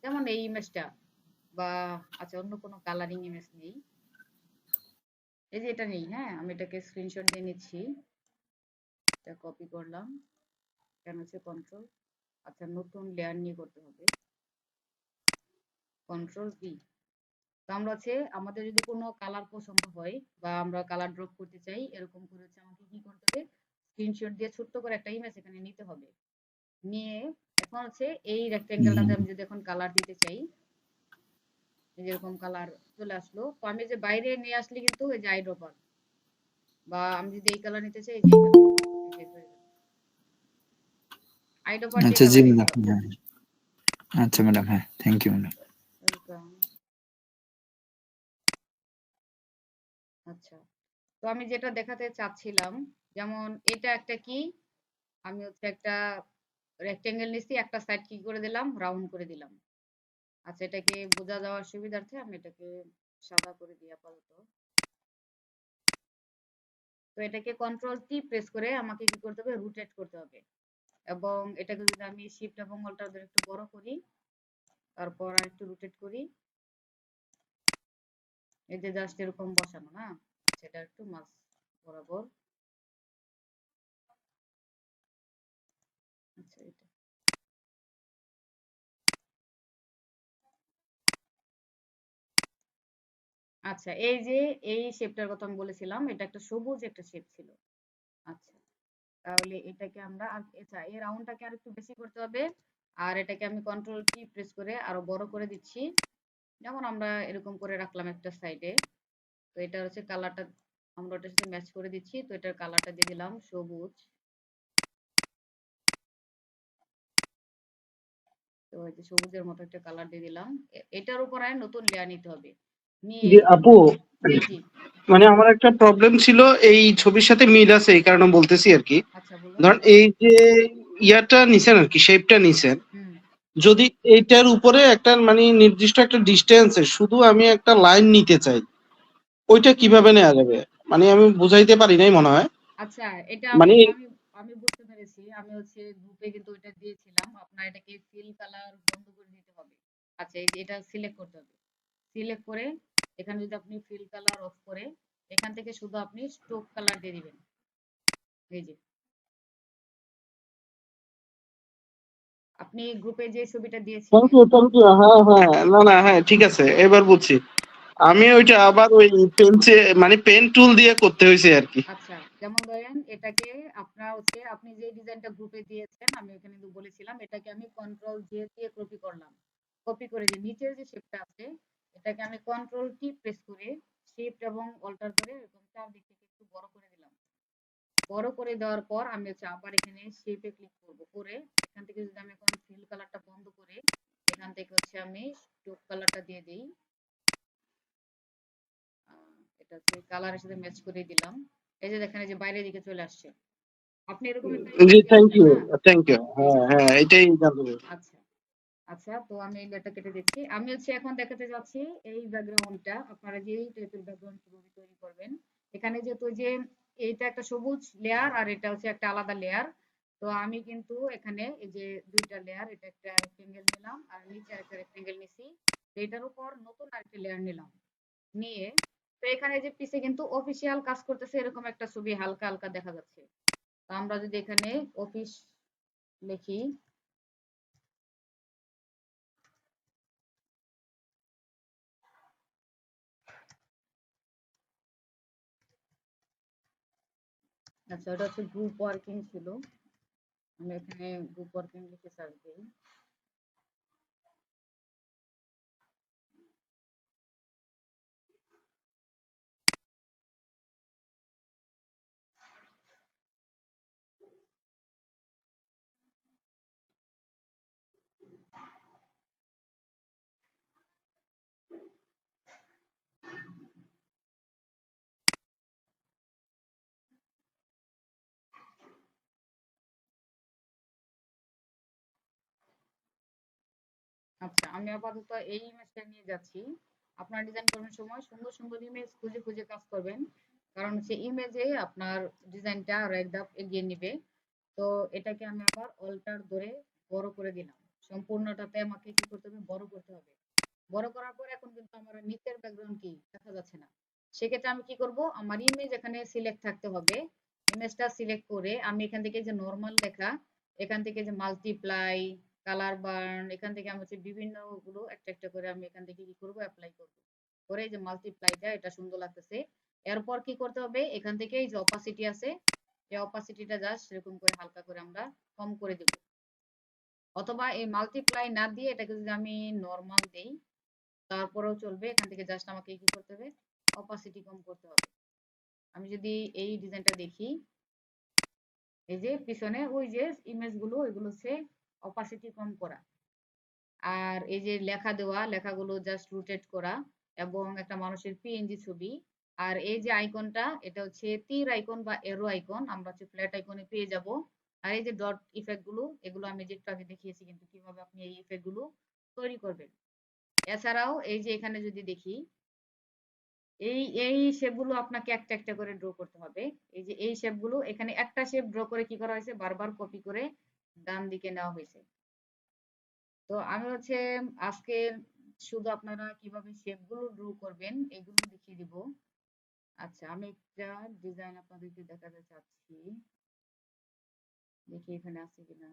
যেমন এই ইমেজটা, বা আচ্ছা অন্য কোনো কালারিং ইমেজ নেই, এই যে এটা নেই, হ্যাঁ আমি এটাকে স্ক্রিনশট দিয়ে নিচ্ছি, এটা কপি করলাম, কেন হচ্ছে কন্ট্রোল, আচ্ছা নতুন লেয়ার নিয়ে করতে হবে, কন্ট্রোল ভি। তো আমরা হচ্ছে আমাদের যদি কোনো কালার পছন্দ হয় বা আমরা কালার ড্রপ করতে চাই, এরকম করে হচ্ছে আমাকে কি করতে হবে, স্ক্রিনশট দিয়ে ছোট্ট করে একটা ইমেজ এখানে নিতে হবে। নিয়ে এখন হচ্ছে এই রেক্টেঙ্গেলটাতে আমি যদি এখন কালার দিতে চাই, যেরকম কালার চলে আসলো, তো আমি যে বাইরে নিয়ে আসলে কিন্তু এই যে আইড্রপার, বা আমি যদি এই কালার নিতে চাই, এই যে আইড্রপার দিয়ে আচ্ছা জি কালার নিতে ম্যাডাম, হবে। হ্যাঁ আচ্ছা ম্যাডাম, হ্যাঁ থ্যাংক ইউ ম্যাডাম। ওয়েলকাম। আচ্ছা, তো আমি যেটা দেখাতে চাচ্ছিলাম, যেমন এটা একটা কি, আমি হচ্ছে একটা রেক্টেঙ্গেল নিচ্ছি, একটা সাইড কি করে দিলাম, রাউন্ড করে দিলাম। আচ্ছা, এটাকে বোঝা যাওয়ার সুবিধার্থে আমি এটাকে সাদা করে দিই আপাতত। তো এটাকে কন্ট্রোল টি প্রেস করে আমাকে কি করতে হবে, রোটেট করতে হবে। এবং এটাকে যদি আমি শিফট এবং অল্টার ধরে একটু বড় করি, তারপর আর একটু রোটেট করি, এই যে জাস্ট এরকম বসানো না, সেটা একটু মাঝ বরাবর। আচ্ছা এটা, আচ্ছা এই যে এই শেপটার কথা আমি বলেছিলাম, এটা একটা সবুজ একটা শেপ ছিল। আচ্ছা, তাহলে এটাকে আমরা আচ্ছা এই রাউন্ডটাকে আর একটু বেশি করতে হবে, আর এটাকে আমি কন্ট্রোল কি প্রেস করে আরো বড় করে দিচ্ছি, যেমন আমরা এরকম করে রাখলাম একটা সাইডে। তো এটা হচ্ছে কালারটা আমরা ওটার সাথে ম্যাচ করে দিচ্ছি, তো এটার কালারটা দিয়ে দিলাম সবুজ। তো এই যে সবুজের মতো একটা কালার দিয়ে দিলাম, এটার উপর আর নতুন লেয়ার নিতে হবে, নিয়ে যে আপু, জি জি, মানে আমার একটা প্রবলেম ছিল, এই ছবির সাথে মিল আছে এই কারণে বলতেছি আর কি। আচ্ছা বলুন। ধরেন এই যে ইয়াটা নিছেন আর কি, শেপটা নিছেন, হুম, যদি এইটার উপরে একটা মানে নির্দিষ্ট একটা ডিস্টেন্সে শুধু আমি একটা লাইন নিতে চাই, ওইটা কিভাবে নেওয়া যাবে? মানে আমি বুঝাইতে পারি নাই মনে হয়। আচ্ছা এটা মানে আপু আমি আমি বুঝতে পেরেছি, আমি হচ্ছে গ্রুপে কিন্তু এটা দিয়েছিলাম, আপনার এটাকে ফিল কালার বন্ধ করে দিতে হবে। আচ্ছা এই যে এটা সিলেক্ট করতে হবে, সিলেক্ট করে এখানে যদি আপনি ফিল কালার অফ করে এখান থেকে শুধু আপনি স্ট্রোক কালার দিয়ে দিবেন, এই যে আপনি গ্রুপে যে ছবিটা থ্যাংক দিয়েছিলেন। You, thank you. হ্যাঁ হ্যাঁ, না না, হ্যাঁ ঠিক আছে, এবার বুঝছি। আমি ওইটা আবার ওই পেন্সে মানে পেন টুল দিয়ে করতে হয়েছে আর কি। আচ্ছা যেমন ধরেন এটাকে আপনার হচ্ছে আপনি যে ডিজাইনটা গ্রুপে দিয়েছেন, আমি এখানে কিন্তু বলেছিলাম এটাকে আমি কন্ট্রোল জে দিয়ে কপি করলাম, কপি করে যে নিচের যে শেপটা আছে এটাকে আমি কন্ট্রোল টি প্রেস করে শিফট এবং অল্টার করে এরকম চারদিক থেকে একটু বড় করে দিলাম। বড় করে দেওয়ার পর আমি হচ্ছে আবার এখানে শেপে ক্লিক করব, করে এখান থেকে যদি আমি এখন ফিল কালারটা বন্ধ করে এখান থেকে হচ্ছে আমি স্ট্রোক কালারটা দিয়ে দিই, এটা হচ্ছে কালারের সাথে ম্যাচ করে দিলাম। এই যে দেখেন এই যে বাইরের দিকে চলে আসছে, আপনি এরকম একটা ইমেজ জি থ্যাংক দিয়েছিলেন ইউ, না, থ্যাংক ইউ। এই যে হ্যাঁ হ্যাঁ, এটাই জানতে চাই। আচ্ছা আচ্ছা, তো আমি এই লেয়ারটা কেটে দিচ্ছি, আমি হচ্ছে এখন দেখাতে যাচ্ছি এই ব্যাকগ্রাউন্ডটা, আপনারা যেই টাইপের ব্যাকগ্রাউন্ড তৈরি করবেন, এখানে যেহেতু যে এইটা একটা সবুজ লেয়ার আর এটা হচ্ছে একটা আলাদা লেয়ার, তো আমি কিন্তু এখানে এই যে দুইটা লেয়ার, এটা একটা রেক্টেঙ্গেল নিলাম আর নিচে আরেকটা রেক্টেঙ্গেল নিছি, তো এটার উপর নতুন আরেকটা লেয়ার নিলাম, নিয়ে তো এখানে যে পিছে কিন্তু অফিসিয়াল কাজ করতেছে এরকম একটা ছবি হালকা হালকা দেখা যাচ্ছে। তো আমরা যদি এখানে অফিস লিখি, আচ্ছা ওটা হচ্ছে গ্রুপ ওয়ার্কিং ছিল, আমি এখানে গ্রুপ ওয়ার্কিং লিখে সার্চ দিই। আচ্ছা, আমি আপাতত এই ইমেজটা নিয়ে যাচ্ছি। আপনার ডিজাইন করার সময় সুন্দর সুন্দর ইমেজ খুঁজে খুঁজে কাজ করবেন, কারণ হচ্ছে ইমেজে আপনার ডিজাইনটা আরো এক ধাপ এগিয়ে নিবে। তো এটাকে আমি আবার অল্টার ধরে বড় করে দিলাম। সম্পূর্ণটাতে আমাকে কি করতে হবে, বড় করতে হবে। বড় করার পর এখন কিন্তু আমার নিচের ব্যাকগ্রাউন্ড কি দেখা যাচ্ছে না। সেক্ষেত্রে আমি কি করব, আমার ইমেজ এখানে সিলেক্ট থাকতে হবে। ইমেজটা সিলেক্ট করে আমি এখান থেকে যে নরমাল লেখা, এখান থেকে যে মাল্টিপ্লাই, কালার বার্ন, এখান থেকে আমি হচ্ছে বিভিন্ন গুলো একটা একটা করে আমি এখান থেকে কি করব, অ্যাপ্লাই করব। করে এই যে মাল্টিপ্লাইটা, এটা সুন্দর লাগতেছে। এরপর কি করতে হবে, এখান থেকে এই যে অপাসিটি আছে, এই অপাসিটিটা জাস্ট এরকম করে হালকা করে আমরা কম করে দেব। অথবা এই মাল্টিপ্লাই না দিয়ে এটাকে যদি আমি নরমাল দেই তারপরেও চলবে। এখান থেকে জাস্ট আমাকে কি করতে হবে, অপাসিটি কম করতে হবে। আমি যদি এই ডিজাইনটা দেখি, এই যে পিছনে ওই যে ইমেজ গুলো, এগুলো হচ্ছে অপাসিটি কম করা। আর এই যে লেখা দেওয়া, লেখাগুলো জাস্ট রোটেট করা, এবং একটা মানুষের পিএনজি ছবি। আর এই যে আইকনটা, এটা হচ্ছে তীর আইকন বা এরো আইকন, আমরা হচ্ছে ফ্ল্যাট আইকনে পেয়ে যাব। আর এই যে ডট ইফেক্ট গুলো, এগুলো আমি যে একটু আগে দেখিয়েছি কিন্তু কিভাবে আপনি এই ইফেক্ট গুলো তৈরি করবেন। এছাড়াও এই যে এখানে যদি দেখি, এই এই শেপগুলো আপনাকে একটা একটা করে ড্র করতে হবে। এই যে এই শেপগুলো, এখানে একটা শেপ ড্র করে কি করা হয়েছে, বারবার কপি করে ডান দিকে নেওয়া হয়েছে। তো আমি হচ্ছে আজকে শুধু আপনারা কিভাবে শেপগুলো ড্র করবেন এগুলো দেখিয়ে দিব। আচ্ছা, আমি একটা ডিজাইন আপনাদেরকে দেখাতে চাচ্ছি, দেখি এখানে আছে কিনা।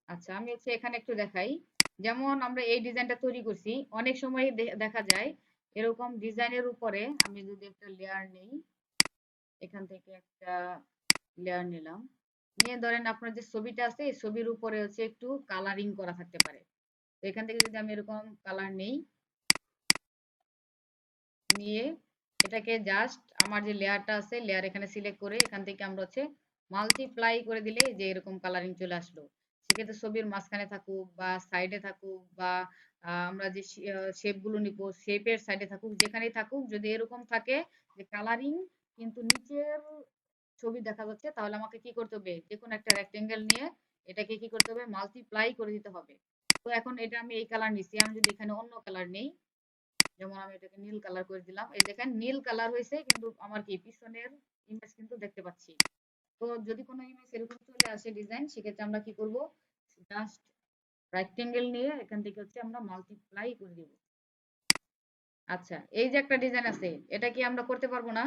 আচ্ছা, আমি হচ্ছে এখানে একটু দেখাই। যেমন আমরা এই ডিজাইনটা তৈরি করছি, অনেক সময় দেখা যায় এরকম ডিজাইনের উপরে আমি যদি একটা লেয়ার নেই, এখান থেকে একটা লেয়ার নিলাম, নিয়ে ধরেন আপনার যে ছবিটা আছে এই ছবির উপরে হচ্ছে একটু কালারিং করা থাকতে পারে। তো এখান থেকে যদি আমি এরকম কালার নেই, নিয়ে এটাকে জাস্ট আমার যে লেয়ারটা আছে লেয়ার এখানে সিলেক্ট করে এখান থেকে আমরা হচ্ছে মাল্টিপ্লাই করে দিলে যে এরকম কালারিং চলে আসলো। সেক্ষেত্রে ছবির মাঝখানে থাকুক বা সাইডে থাকুক বা আমরা যে শেপ গুলো নিব শেপের সাইডে থাকুক, যেখানেই থাকুক, যদি এরকম থাকে যে কালারিং কিন্তু নিচের ছবি দেখা যাচ্ছে, তাহলে আমাকে কি করতে হবে, যে কোনো একটা রেক্টেঙ্গেল নিয়ে এটাকে কি করতে হবে, মাল্টিপ্লাই করে দিতে হবে। তো এখন এটা আমি এই কালার নিচ্ছি, আমি যদি এখানে অন্য কালার নেই, যেমন আমি এটাকে নীল কালার করে দিলাম, এই দেখেন নীল কালার হয়েছে, কিন্তু আমার কি পিছনের ইমেজ কিন্তু দেখতে পাচ্ছি। তো যদি কোনো ইমেজ এরকম চলে আসে ডিজাইন, সেক্ষেত্রে আমরা কি করব, জাস্ট রেক্টেঙ্গেল নিয়ে এখান থেকে হচ্ছে আমরা মাল্টিপ্লাই করে দিব। আচ্ছা, এই যে একটা ডিজাইন আছে, এটা কি আমরা করতে পারবো না?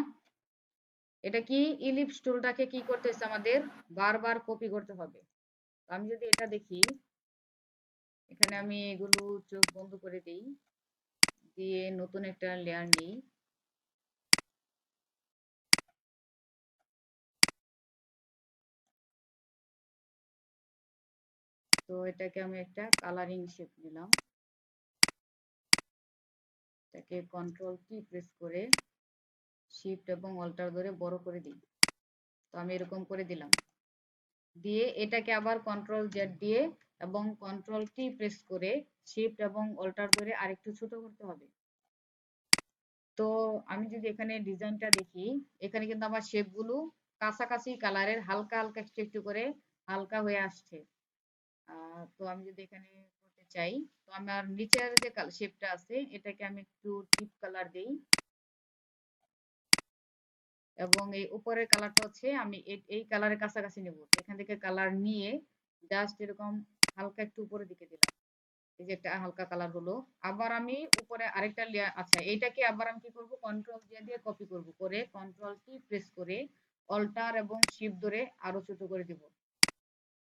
এটা কি ইলিপস টুলটাকে কি করতে হচ্ছে, আমাদের বারবার কপি করতে হবে। তো আমি যদি এটা দেখি, এখানে আমি এগুলো চোখ বন্ধ করে দিই, দিয়ে নতুন একটা লেয়ার নিই। তো এটাকে আমি একটা কালারিং শেপ নিলাম, এটাকে কন্ট্রোল কি প্রেস করে শিফট এবং অল্টার ধরে বড় করে দিই। তো আমি এরকম করে দিলাম, দিয়ে এটাকে আবার কন্ট্রোল জেড দিয়ে এবং কন্ট্রোল কি প্রেস করে শিফট এবং অল্টার ধরে আরেকটু ছোট করতে হবে। তো আমি যদি এখানে ডিজাইনটা দেখি, এখানে কিন্তু আমার শেপগুলো কাছাকাছি কালারের, হালকা হালকা একটু একটু করে হালকা হয়ে আসছে। তো আমি যদি এখানে করতে চাই, তো আমার নিচের যে শেপটা আছে এটাকে আমি একটু ডিপ কালার দেই, এবং এই উপরের কালারটা হচ্ছে আমি এই কালারের কাছাকাছি নেব। এখান থেকে কালার নিয়ে জাস্ট এরকম হালকা একটু উপরের দিকে দিলাম, এই যে একটা হালকা কালার হলো। আবার আমি উপরে আরেকটা লেয়ার, আচ্ছা এইটাকে আবার আমি কি করব, কন্ট্রোল দিয়ে কপি করব, করে কন্ট্রোল কি প্রেস করে অল্টার এবং শিফট ধরে আরো ছোট করে দিব।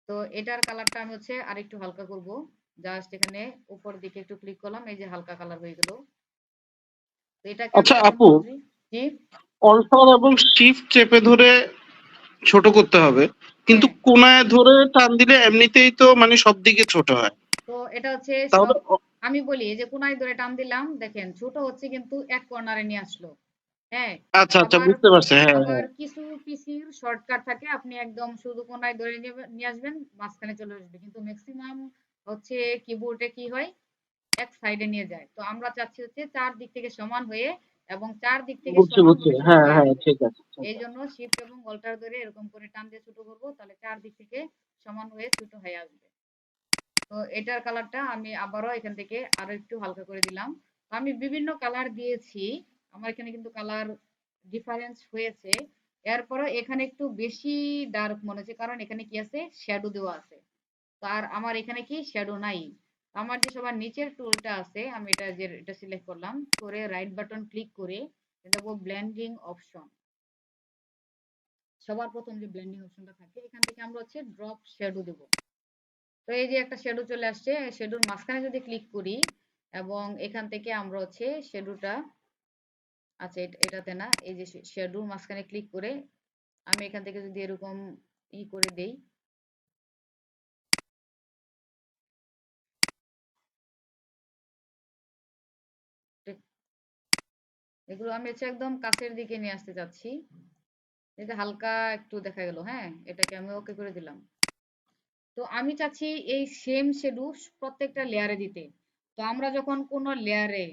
তো এটার কালারটা আমি হচ্ছে আরেকটু হালকা করব, জাস্ট এখানে উপর দিকে একটু ক্লিক করলাম, এই যে হালকা কালার হয়ে গেল। তো এটাকে আমি আচ্ছা এখন আপু, যদি, জি, অল্টার এবং শিফট চেপে ধরে ছোট করতে হবে, কিন্তু হ্যাঁ, কোনায় ধরে টান দিলে এমনিতেই তো মানে সব দিকে ছোট হয়। তো এটা হচ্ছে তাহলে সব, আমি বলি এই যে কোনায় ধরে টান দিলাম, দেখেন ছোট হচ্ছে কিন্তু এক কর্নারে নিয়ে আসলো। হ্যাঁ, আচ্ছা আচ্ছা, আবার বুঝতে পারছি, হ্যাঁ আবার হ্যাঁ। কিছু পিসির শর্টকাট থাকে, আপনি একদম শুধু কোনায় ধরে নিয়ে আসবেন, মাঝখানে চলে আসবে, কিন্তু ম্যাক্সিমাম হচ্ছে কিবোর্ডে কি হয়, এক সাইডে নিয়ে যায়। তো আমরা চাচ্ছি হচ্ছে চার দিক থেকে সমান হয়ে এবং চারদিক থেকে বুঝছি বুঝছি, সমানভাবে ছোট হ্যাঁ হয়ে হ্যাঁ আসবে। ঠিক আছে ঠিক এই আছে। জন্য শিফট এবং অল্টার ধরে এরকম করে টান দিয়ে ছোট করবো, তাহলে চারদিক থেকে সমান হয়ে ছোট হয়ে আসবে। তো এটার কালারটা আমি আবারও এখান থেকে আরো একটু হালকা করে দিলাম। তো আমি বিভিন্ন কালার দিয়েছি, আমার এখানে কিন্তু কালার ডিফারেন্স হয়েছে। এরপরও এখানে একটু বেশি ডার্ক মনে হচ্ছে, কারণ এখানে কি আছে, শ্যাডো দেওয়া আছে। তো আর আমার এখানে কি শ্যাডো নাই। আমার যে সবার নিচের টুলটা আছে, আমি এটা সিলেক্ট করলাম করে রাইট বাটন ক্লিক করে দেবো ব্লেন্ডিং অপশন। সবার প্রথম যে ব্লেন্ডিং অপশনটা থাকে, এখান থেকে আমরা হচ্ছে ড্রপ শ্যাডো দেব। তো এই যে একটা শ্যাডো চলে আসছে, শ্যাডোর মাঝখানে যদি ক্লিক করি এবং এখান থেকে আমরা হচ্ছে শ্যাডোটা, আচ্ছা এটাতে না, এই যে শ্যাডোর মাঝখানে ক্লিক করে আমি এখান থেকে যদি এরকম করে দেই, এগুলো আমি হচ্ছে একদম কাছের দিকে নিয়ে আসতে চাচ্ছি, এটা হালকা একটু দেখা গেল। হ্যাঁ, এটাকে আমি ওকে করে দিলাম। তো আমি চাচ্ছি এই সেম শ্যাডো প্রত্যেকটা লেয়ারে দিতে। তো আমরা যখন কোনো লেয়ারে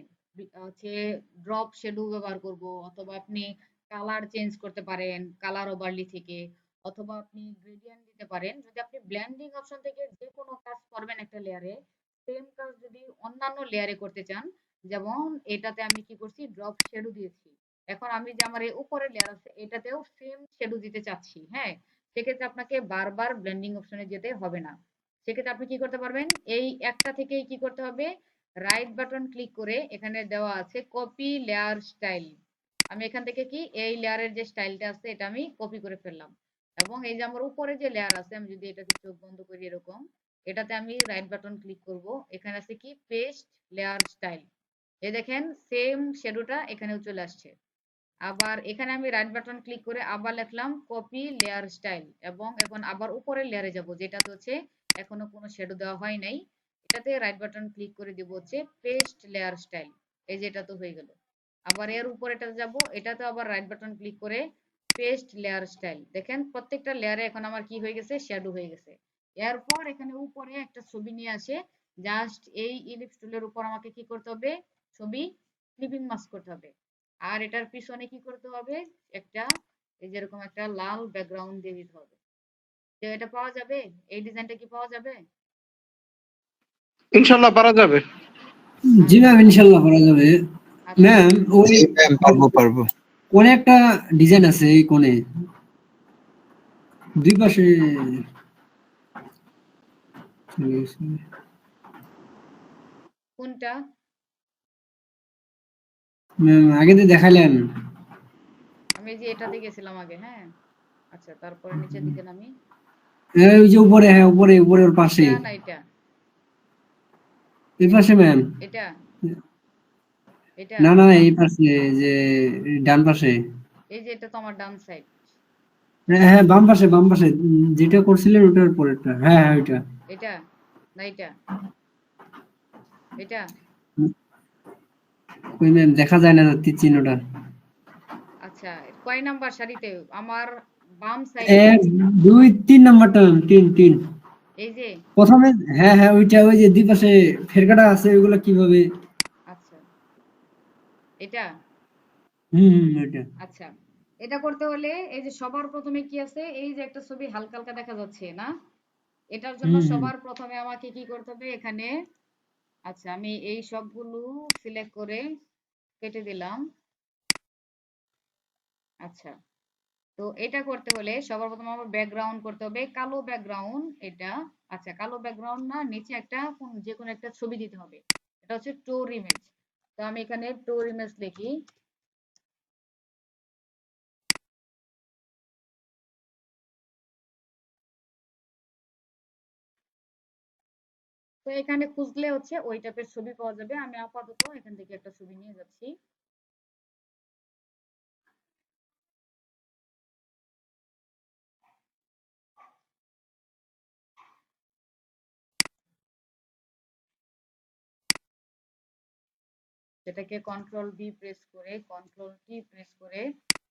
হচ্ছে ড্রপ শ্যাডো ব্যবহার করব, অথবা আপনি কালার চেঞ্জ করতে পারেন কালার ওভারলি থেকে, অথবা আপনি গ্রেডিয়েন্ট দিতে পারেন। যদি আপনি ব্লেন্ডিং অপশন থেকে যে কোনো কাজ করবেন একটা লেয়ারে, সেম কাজ যদি অন্যান্য লেয়ারে করতে চান, যেমন এটাতে আমি কি করছি, ড্রপ শ্যাডো দিয়েছি, এখন আমি যে আমার এই উপরের লেয়ার আছে এটাতেও সেম শ্যাডো দিতে চাচ্ছি, হ্যাঁ, সেক্ষেত্রে আপনাকে বারবার ব্লেন্ডিং অপশনে যেতে হবে না। সেক্ষেত্রে আপনি কি করতে পারবেন, এই একটা থেকেই কি করতে হবে, রাইট বাটন ক্লিক করে এখানে দেওয়া আছে কপি লেয়ার স্টাইল। আমি এখান থেকে কি এই লেয়ারের যে স্টাইলটা আছে এটা আমি কপি করে ফেললাম, এবং এই যে আমার উপরে যে লেয়ার আছে, আমি যদি এটাকে চোখ বন্ধ করি এরকম, এটাতে আমি রাইট বাটন ক্লিক করব, এখানে আছে কি পেস্ট লেয়ার স্টাইল। এই দেখেন সেম শ্যাডোটা এখানেও চলে আসছে। আবার এখানে আমি রাইট বাটন ক্লিক করে আবার লিখলাম কপি লেয়ার স্টাইল, এবং এখন আবার উপরের লেয়ারে যাব যেটাতে হচ্ছে এখনো কোনো শ্যাডো দেওয়া হয় নাই, এটাতে রাইট বাটন ক্লিক করে দিব হচ্ছে পেস্ট লেয়ার স্টাইল। এই যে এটা তো হয়ে গেল। আবার এর উপরেটা যাব, এটাতে আবার রাইট বাটন ক্লিক করে পেস্ট লেয়ার স্টাইল। দেখেন প্রত্যেকটা লেয়ারে এখন আমার কি হয়ে গেছে, শ্যাডো হয়ে গেছে। এরপর এখানে উপরে একটা ছবি নিয়ে আসে, জাস্ট এই ইলিপস টুলের উপর আমাকে কি করতে হবে, ছবি ক্লিপিং মাস্ক করতে হবে। আর এটার পিছনে কি করতে হবে, একটা এই যেরকম একটা লাল ব্যাকগ্রাউন্ড দিয়ে দিতে হবে। তো এটা পাওয়া যাবে, এই ডিজাইনটা কি পাওয়া যাবে? ইনশাল্লাহ পারা যাবে। জি আচ্ছা ম্যাম, ইনশাল্লাহ করা যাবে। আচ্ছা ম্যাম, ওই জি ম্যাম, পারবো পারবো। কোনে একটা ডিজাইন আছে, এই কোনে দুই পাশে কোনটা? ম্যাম আগে তো দেখালেন। আমি এই যে এটাতে গেছিলাম আগে, হ্যাঁ। আচ্ছা তারপরে নিচের দিকে নামি। হ্যাঁ, ওই যে উপরে, হ্যাঁ উপরে উপরে ওর পাশে, এটা না এটা? এই পাশে ম্যাম। এটা এটা না না, এই পাশে, যে ডান পাশে। এই যে এটা তো আমার ডান সাইড। হ্যাঁ হ্যাঁ, বাম পাশে বাম পাশে, যেটা করছিলেন ওটার পরেরটা, হ্যাঁ হ্যাঁ ওইটা। এটা না এটা? এটা? ওই ম্যাম দেখা যায় না তীর চিহ্নটা। আচ্ছা, কয় নাম্বার সারিতে আমার বাম সাইডে? এক, দুই, তিন নাম্বারটা ম্যাম, তিন তিন। এই যে, প্রথমে, হ্যাঁ হ্যাঁ ওইটা, ওই যে দুই পাশে ফেরকাটা আছে, ওইগুলো কিভাবে? আচ্ছা এটা? ওইটা। আচ্ছা, এটা করতে হলে এই যে সবার প্রথমে কি আছে, এই যে একটা ছবি হালকা হালকা দেখা যাচ্ছে না, এটার জন্য হুম। সবার প্রথমে আমাকে কি করতে হবে এখানে, আচ্ছা আমি এই সবগুলো সিলেক্ট করে কেটে দিলাম। আচ্ছা, তো এটা করতে হলে সবার প্রথমে আমার ব্যাকগ্রাউন্ড করতে হবে কালো ব্যাকগ্রাউন্ড এটা। আচ্ছা কালো ব্যাকগ্রাউন্ড না, নিচে একটা যে কোনো একটা ছবি দিতে হবে, এটা হচ্ছে টোর ইমেজ। তো আমি এখানে টোর ইমেজ লিখি। তো এখানে খুঁজলে হচ্ছে ওই টাইপের ছবি পাওয়া যাবে, আমি আপাতত এখান থেকে একটা ছবি নিয়ে যাচ্ছি। সেটাকে কন্ট্রোল বি প্রেস করে, কন্ট্রোল টি প্রেস করে,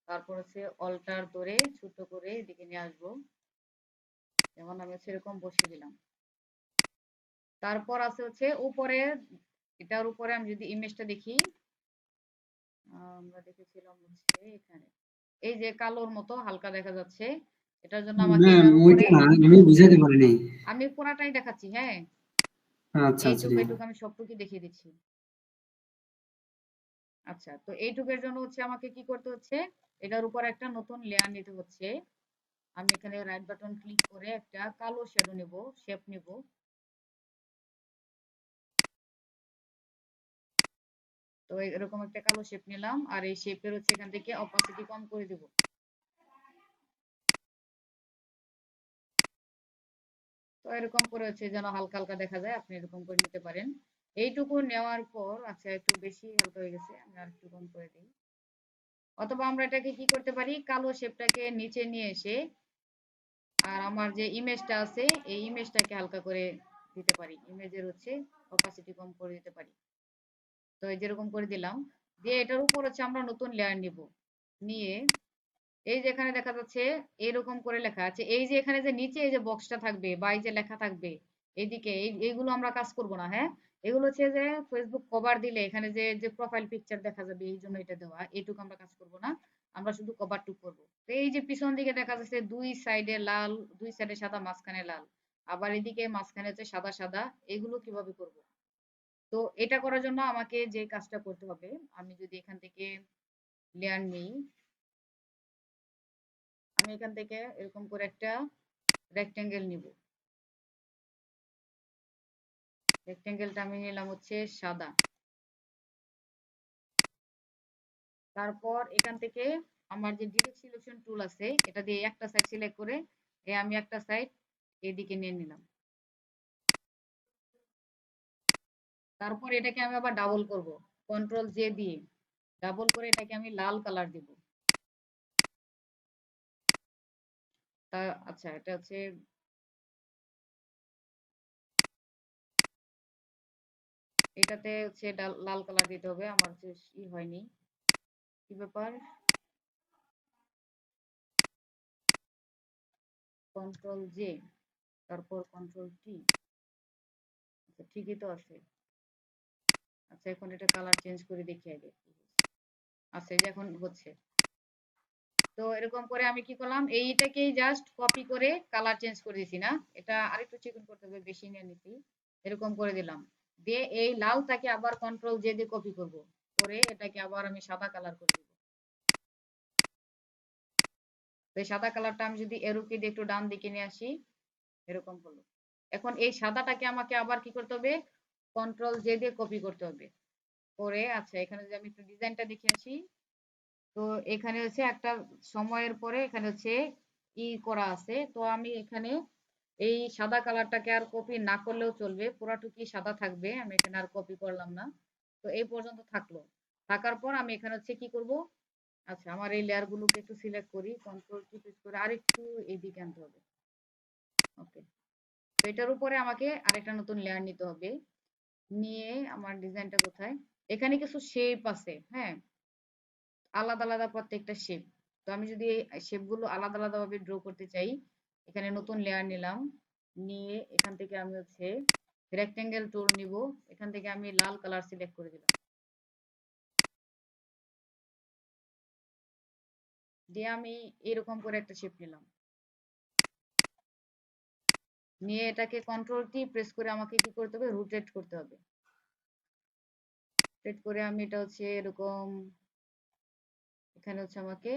তারপর হচ্ছে অল্টার ধরে ছোট করে এদিকে নিয়ে আসবো, যেমন আমি সেরকম বসিয়ে দিলাম। তারপর আছে হচ্ছে উপরে, এটার উপরে আমি যদি ইমেজটা দেখি, আমরা দেখেছিলাম হচ্ছে এখানে এই যে কালোর মতো হালকা দেখা যাচ্ছে, এটার জন্য না আমাকে এটার উপরে, ওইটা না, আমি বুঝাতে পারিনি। আমি পুরাটাই দেখাচ্ছি, হ্যাঁ আচ্ছা আচ্ছা এইটুকু ঠিক আছে। এইটুকু আমি সবটুকু দেখিয়ে দিচ্ছি। আচ্ছা, তো এইটুকের জন্য হচ্ছে আমাকে কি করতে হচ্ছে, এটার উপর একটা নতুন লেয়ার নিতে হচ্ছে। আমি এখানে রাইট বাটন ক্লিক করে একটা কালো শ্যাডো নেব, শেপ নেব। তো এরকম একটা কালো শেপ নিলাম, আর এই শেপের হচ্ছে এখান থেকে অপাসিটি কম করে দেব। তো এরকম করে হচ্ছে যেন হালকা হালকা দেখা যায়, আপনি এরকম করে নিতে পারেন। এইটুকু নেওয়ার পর, আচ্ছা একটু বেশি হালকা হয়ে গেছে, আমি আর একটু কম করে দিই। অথবা আমরা এটাকে কি করতে পারি, কালো শেপটাকে নিচে নিয়ে এসে আর আমার যে ইমেজটা আছে এই ইমেজটাকে হালকা করে দিতে পারি, ইমেজের হচ্ছে অপাসিটি কম করে দিতে পারি। তো এই যেরকম করে দিলাম, দিয়ে এটার উপর হচ্ছে আমরা নতুন লেয়ার নিব, নিয়ে এই যে এখানে দেখা যাচ্ছে এরকম করে লেখা আছে, এই যে এখানে যে নিচে এই যে বক্সটা থাকবে বা এই যে লেখা থাকবে এইদিকে, এইগুলো আমরা কাজ করব না, হ্যাঁ এগুলো হচ্ছে যে ফেসবুক কভার দিলে এখানে যে যে প্রোফাইল পিকচার দেখা যাবে, এই জন্য এটা দেওয়া, এইটুকু আমরা কাজ করব না, আমরা শুধু কভার টুক করবো। তো এই যে পিছন দিকে দেখা যাচ্ছে দুই সাইডে লাল, দুই সাইডে সাদা, মাঝখানে লাল, আবার এদিকে মাঝখানে হচ্ছে সাদা সাদা, এগুলো কিভাবে করব? তো এটা করার জন্য আমাকে যে কাজটা করতে হবে, আমি যদি এখান থেকে লেয়ার নেই, আমি এখান থেকে এরকম করে একটা রেক্টেঙ্গেল নিব। রেক্টেঙ্গেলটা আমি নিলাম হচ্ছে সাদা। তারপর এখান থেকে আমার যে ডিরেক্ট সিলেকশন টুল আছে এটা দিয়ে একটা সাইড সিলেক্ট করে আমি একটা সাইড এদিকে নিয়ে নিলাম। তারপর এটাকে আমি আবার ডাবল করব, কন্ট্রোল জে দিয়ে ডাবল করে এটাকে আমি লাল কালার দিব। তা আচ্ছা, এটা হচ্ছে এটাতে হচ্ছে লাল কালার দিতে হবে, আমার যে হয়নি, কি ব্যাপার, কন্ট্রোল জে তারপর কন্ট্রোল টি, আচ্ছা ঠিকই তো আছে। আচ্ছা এখন এটা কালার চেঞ্জ করে দেখিয়ে দিই। আচ্ছা এই যে এখন হচ্ছে। তো এরকম করে আমি কি করলাম, এইটাকেই জাস্ট কপি করে কালার চেঞ্জ করে দিছি না, এটা আরেকটু চিকন করতে হবে, বেশি নিয়ে নিছি, এরকম করে দিলাম। দিয়ে এই লালটাকে আবার কন্ট্রোল জে দিয়ে কপি করব, করে এটাকে আবার আমি সাদা কালার করে দিব। তো এই সাদা কালারটা আমি যদি এরো কি দিয়ে একটু ডান দিকে নিয়ে আসি, এরকম হলো। এখন এই সাদাটাকে আমাকে আবার কি করতে হবে, কন্ট্রোল জে দিয়ে কপি করতে হবে, করে আচ্ছা এখানে যদি আমি একটু ডিজাইনটা দেখে আসি, তো এখানে হচ্ছে একটা সময়ের পরে এখানে হচ্ছে করা আছে, তো আমি এখানে এই সাদা কালারটাকে আর কপি না করলেও চলবে, পুরাটুকি সাদা থাকবে, আমি এখানে আর কপি করলাম না। তো এই পর্যন্ত থাকলো, থাকার পর আমি এখানে হচ্ছে কি করব, আচ্ছা আমার এই লেয়ার গুলোকে একটু সিলেক্ট করি, কন্ট্রোল কি প্রেস করে আর একটু এইদিকে আনতে হবে। ওকে, তো এটার উপরে আমাকে আরেকটা নতুন লেয়ার নিতে হবে, নিয়ে আমার ডিজাইনটা কোথায়, এখানে কিছু শেপ আছে, হ্যাঁ আলাদা আলাদা প্রত্যেকটা শেপ। তো আমি যদি এই শেপ গুলো আলাদা আলাদা ভাবে ড্র করতে চাই, এখানে নতুন লেয়ার নিলাম, নিয়ে এখান থেকে আমি হচ্ছে রেক্টেঙ্গেল টুল নিব, এখান থেকে আমি লাল কালার সিলেক্ট করে দিলাম, দিয়ে আমি এরকম করে একটা শেপ নিলাম, নিয়ে এটাকে কন্ট্রোল টি প্রেস করে আমাকে কি করতে হবে, রোটেট করতে হবে। রোটেট করে আমি এটা হচ্ছে এরকম, এখানে হচ্ছে আমাকে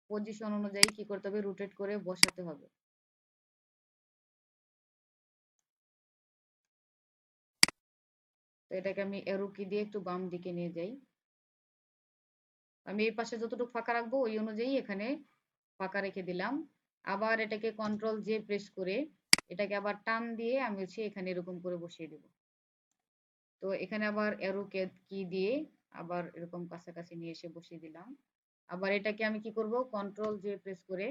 পজিশন অনুযায়ী কি করতে হবে, রোটেট করে বসাতে হবে। তো এটাকে আমি এরো কি দিয়ে একটু বাম দিকে নিয়ে যাই, আমি এই পাশে যতটুকু ফাঁকা রাখবো ওই অনুযায়ী এখানে ফাঁকা রেখে দিলাম। আবার এটাকে কন্ট্রোল জে প্রেস করে এটাকে আবার টান দিয়ে আমি হচ্ছে এখানে এরকম করে বসিয়ে দেব। তো এখানে আবার অ্যারো কি দিয়ে আবার এরকম কাছাকাছি নিয়ে এসে বসিয়ে দিলাম। আবার এটাকে আমি কি করব, কন্ট্রোল জে প্রেস করে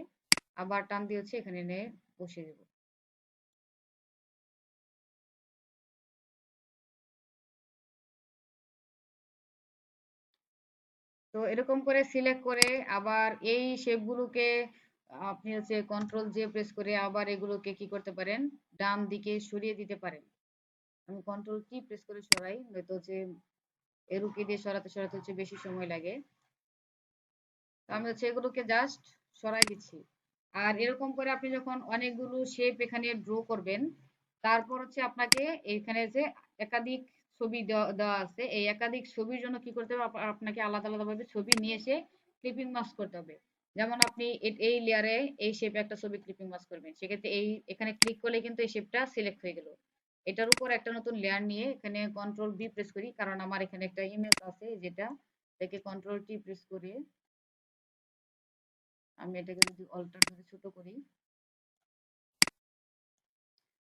আবার টান দিয়ে হচ্ছে এখানে এনে বসিয়ে দেব। তো এরকম করে সিলেক্ট করে আবার এই শেপগুলোকে আপনি হচ্ছে কন্ট্রোল জে প্রেস করে আবার এগুলোকে কি করতে পারেন, ডান দিকে সরিয়ে দিতে পারেন। আমি কন্ট্রোল কি প্রেস করে সরাই, নয়তো হচ্ছে এরো কি দিয়ে সরাতে সরাতে হচ্ছে বেশি সময় লাগে। তো আমি হচ্ছে এগুলোকে জাস্ট সরাই দিচ্ছি। আর এরকম করে আপনি যখন অনেকগুলো শেপ এখানে ড্র করবেন, তারপর হচ্ছে আপনাকে এখানে যে একাধিক ছবি দেওয়া দেওয়া আছে, এই একাধিক ছবির জন্য কি করতে হবে, আপনাকে আলাদা আলাদা ভাবে ছবি নিয়ে এসে ক্লিপিং মাস্ক করতে হবে। যেমন আপনি এই লেয়ারে এই শেপে একটা ছবি ক্লিপিং মাস্ক করবেন, সেক্ষেত্রে এই এখানে ক্লিক করলে কিন্তু এই শেপটা সিলেক্ট হয়ে গেল। এটার উপর একটা নতুন লেয়ার নিয়ে এখানে কন্ট্রোল বি প্রেস করি, কারণ আমার এখানে একটা ইমেজ আছে যেটা থেকে কন্ট্রোল টি প্রেস করে আমি এটাকে যদি অল্টার করে ছোট করি,